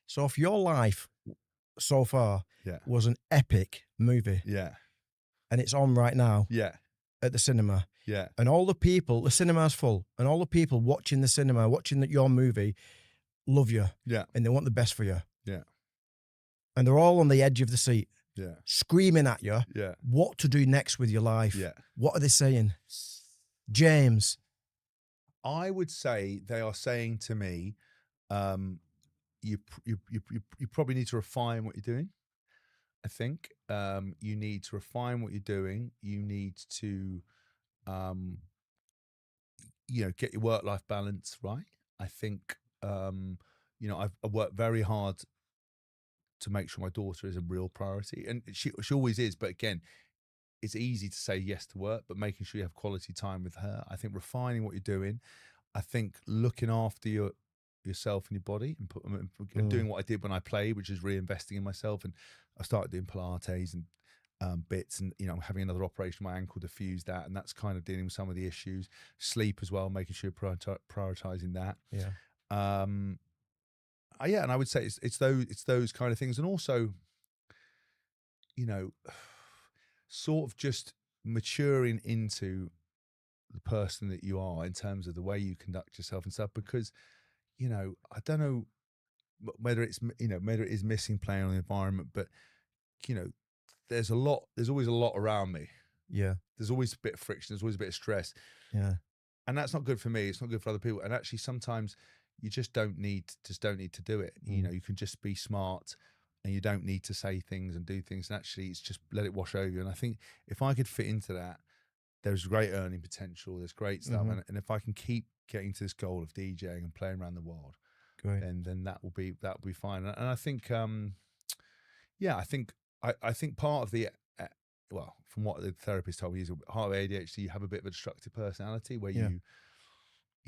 So if your life so far Yeah. was an epic movie, Yeah. and it's on right now Yeah. at the cinema. Yeah. And all the people, the cinema's full, and all the people watching the cinema, watching your movie, love you, Yeah. and they want the best for you. Yeah. And they're all on the edge of the seat, Yeah. screaming at you Yeah. what to do next with your life. Yeah. What are they saying? James. I would say they are saying to me, you probably need to refine what you're doing. I think you need to refine what you're doing. You need to, get your work-life balance right. I think, I worked very hard to make sure my daughter is a real priority, and she always is. But again, it's easy to say yes to work, but making sure you have quality time with her. I think refining what you're doing. I think looking after yourself and your body, and doing what I did when I played, which is reinvesting in myself. And I started doing Pilates and bits, and I'm having another operation on my ankle to fuse that, and that's kind of dealing with some of the issues. Sleep as well, making sure you're prioritizing that. Yeah. Yeah, and I would say it's those kind of things, and also, sort of just maturing into the person that you are in terms of the way you conduct yourself and stuff. Because I don't know whether it's whether it is missing playing on the environment, but there's always a lot around me. Yeah. There's always a bit of friction. There's always a bit of stress. Yeah. And that's not good for me. It's not good for other people. And actually, sometimes you just don't need to do it. You can just be smart, and you don't need to say things and do things. And actually, it's just let it wash over you. And I think if I could fit into that, there's great earning potential. There's great stuff. And if I can keep getting to this goal of DJing and playing around the world, great. then that will be fine. And I think, I think part of the from what the therapist told me, is part of ADHD. You have a bit of a destructive personality where you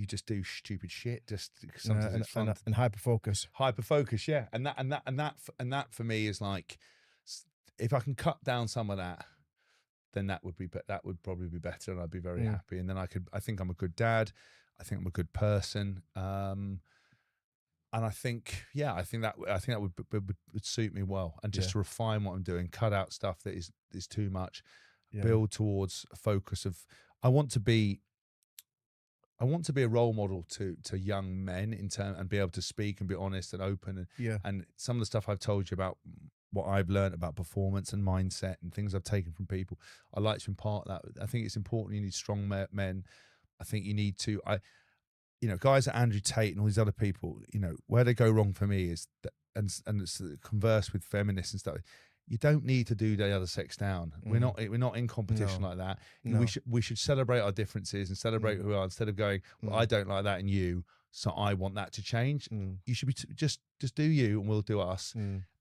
just do stupid shit just because sometimes it's fun. And hyper focus. Hyper focus, yeah. And that for me is like, if I can cut down some of that, then that would probably be better, and I'd be very happy. And then I think I'm a good dad. I think I'm a good person. And I think that would suit me well. And just to refine what I'm doing, cut out stuff that is too much, build towards a focus of, I want to be a role model to young men and be able to speak and be honest and open. And some of the stuff I've told you about, what I've learned about performance and mindset and things I've taken from people, I like to impart that. I think it's important. You need strong men. I think you need to, guys like Andrew Tate and all these other people, where they go wrong for me is that, and it's converse with feminists and stuff. You don't need to do the other sex down. We're not in competition like that. No. We should celebrate our differences and celebrate who we are, instead of going, well, I don't like that in you, so I want that to change. You should be just do you, and we'll do us.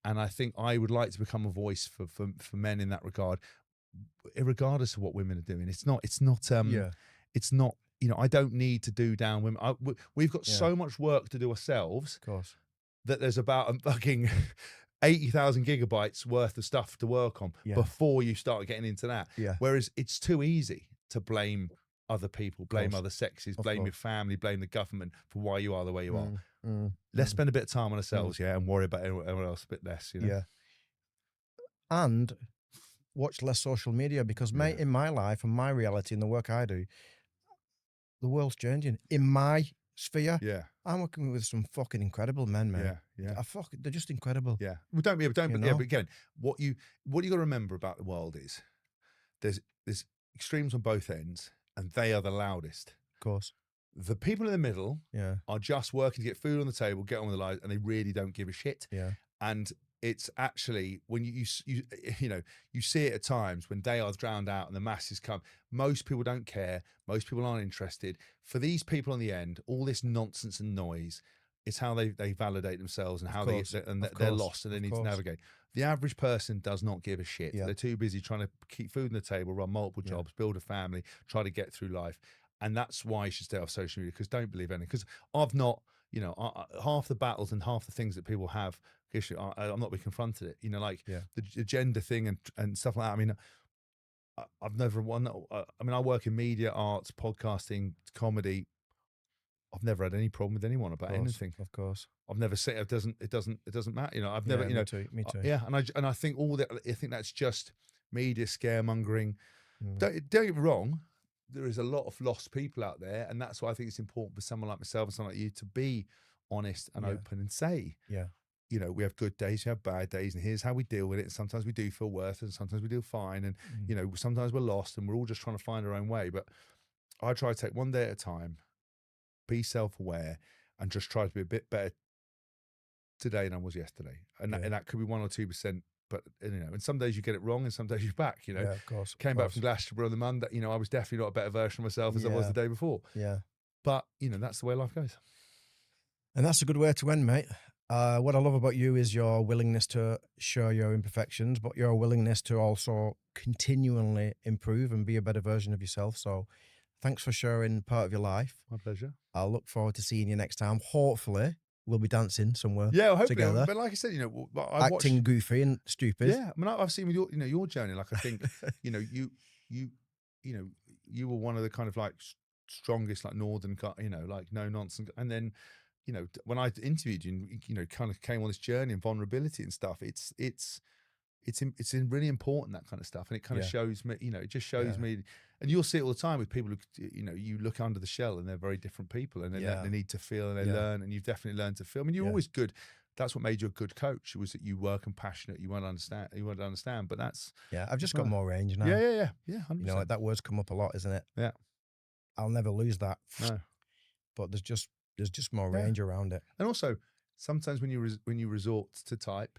And I think I would like to become a voice for men in that regard, regardless of what women are doing. It's not. I don't need to do down women. We've got so much work to do ourselves. Of course. That there's about a fucking 80,000 gigabytes worth of stuff to work on before you start getting into that. Whereas it's too easy to blame other people, blame other sexes, blame your family, blame the government for why you are the way you are. Let's spend a bit of time on ourselves, and worry about everyone else a bit less. And watch less social media, because in my life and my reality and the work I do, the world's changing. In my sphere, I'm working with some fucking incredible men, man. They're just incredible. Well, but again, what you got to remember about the world is there's extremes on both ends, and they are the loudest. Of course. The people in the middle are just working to get food on the table, get on with their lives, and they really don't give a shit. And it's actually, when you see it at times when they are drowned out and the masses come, most people don't care. Most people aren't interested. For these people on the end, all this nonsense and noise, it's how they validate themselves, and how they're lost, and they need to navigate. The average person does not give a shit. They're too busy trying to keep food on the table, run multiple jobs, build a family, try to get through life. And that's why you should stay off social media, because don't believe anything. Because I've not, half the battles and half the things that people have, I'm not being confronted it. The gender thing and stuff like that. I mean, I've never won. I work in media, arts, podcasting, comedy. I've never had any problem with anyone about anything. Of course. I've never said it doesn't matter. You know, I've never, Yeah, you know, me too. yeah. And I think I think that's just media scaremongering. Mm. Don't get me wrong. There is a lot of lost people out there, and that's why I think it's important for someone like myself and someone like you to be honest and open and say, yeah, you know, we have good days, we have bad days, and here's how we deal with it. And sometimes we do feel worse, and sometimes we do fine, and you know, sometimes we're lost, and we're all just trying to find our own way. But I try to take one day at a time, be self-aware, and just try to be a bit better today than I was yesterday. And that could be 1 or 2%. But you know, and some days you get it wrong, and some days you're back. You know, yeah, of course. Came back from Glastonbury on the Monday. You know, I was definitely not a better version of myself as I was the day before. Yeah, but you know, that's the way life goes. And that's a good way to end, mate. What I love about you is your willingness to show your imperfections, but your willingness to also continually improve and be a better version of yourself. So thanks for sharing part of your life. My pleasure. I'll look forward to seeing you next time. Hopefully, we'll be dancing somewhere. Yeah, hopefully. Together. But like I said, you know, Acting goofy and stupid. Yeah, I mean, I've seen with your, you know, your journey. Like, I think, you know, you know, you were one of the kind of like strongest, like northern, you know, like no nonsense. And then, you know, when I interviewed you, you know, kind of came on this journey and vulnerability and stuff. It's really important, that kind of stuff, and it kind of shows me, you know, it just shows me. And you'll see it all the time with people who, you know, you look under the shell and they're very different people, and they need to feel and they learn, and you've definitely learned to feel. I mean, you're always good. That's what made you a good coach, was that you were compassionate. You want to understand. But that's I've just got more range now. Yeah. 100%. You know, that word's come up a lot, isn't it? Yeah. I'll never lose that. No. But there's just more range around it. And also, sometimes when you resort to type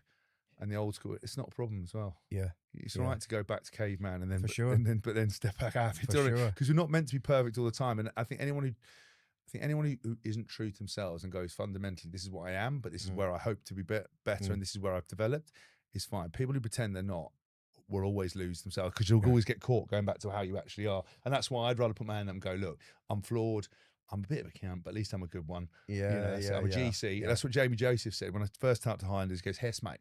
and the old school, it's not a problem as well. Yeah. It's all right to go back to caveman and then, For but then step back out. For sure. Because we're not meant to be perfect all the time. And I think anyone who isn't true to themselves and goes, fundamentally, this is what I am, but this is where I hope to be better, and this is where I've developed, is fine. People who pretend they're not will always lose themselves, because you'll always get caught going back to how you actually are. And that's why I'd rather put my hand up and go, look, I'm flawed. I'm a bit of a cunt, but at least I'm a good one. Yeah, you know, so I'm a GC. And that's what Jamie Joseph said when I first started to Highlanders. He goes, Hess, mate,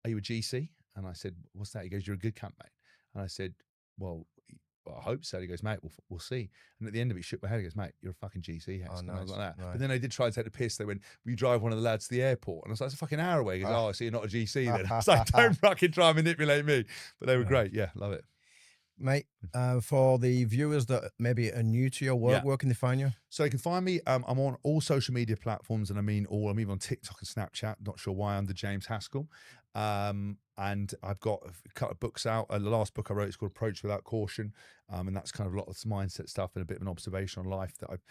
are you a GC? And I said, what's that? He goes, you're a good cunt, mate. And I said, well, I hope so. He goes, mate, we'll see. And at the end of it, he shook my head. He goes, mate, you're a fucking GC, Hess. And I was like that. Right. But then they did try and take the piss. They went, will you drive one of the lads to the airport? And I was like, it's a fucking hour away. He goes, oh, so you're not a GC then. I was like, don't fucking try and manipulate me. But they were great. Yeah, love it. Mate, for the viewers that maybe are new to your work, where can they find you? So you can find me, I'm on all social media platforms, and I mean all. I'm even on TikTok and Snapchat, not sure why, under James Haskell. And I've got a couple of books out. The last book I wrote is called Approach Without Caution. And that's kind of a lot of mindset stuff and a bit of an observation on life that I've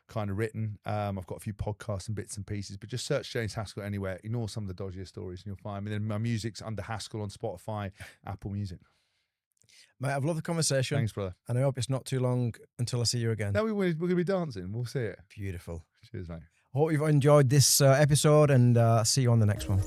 kind of written. I've got a few podcasts and bits and pieces, but just search James Haskell anywhere. Ignore some of the dodgier stories and you'll find me. Then my music's under Haskell on Spotify, Apple Music. Mate, I've loved the conversation. Thanks, brother. And I hope it's not too long until I see you again. No, we're going to be dancing. We'll see it. Beautiful. Cheers, mate. I hope you've enjoyed this episode, and see you on the next one.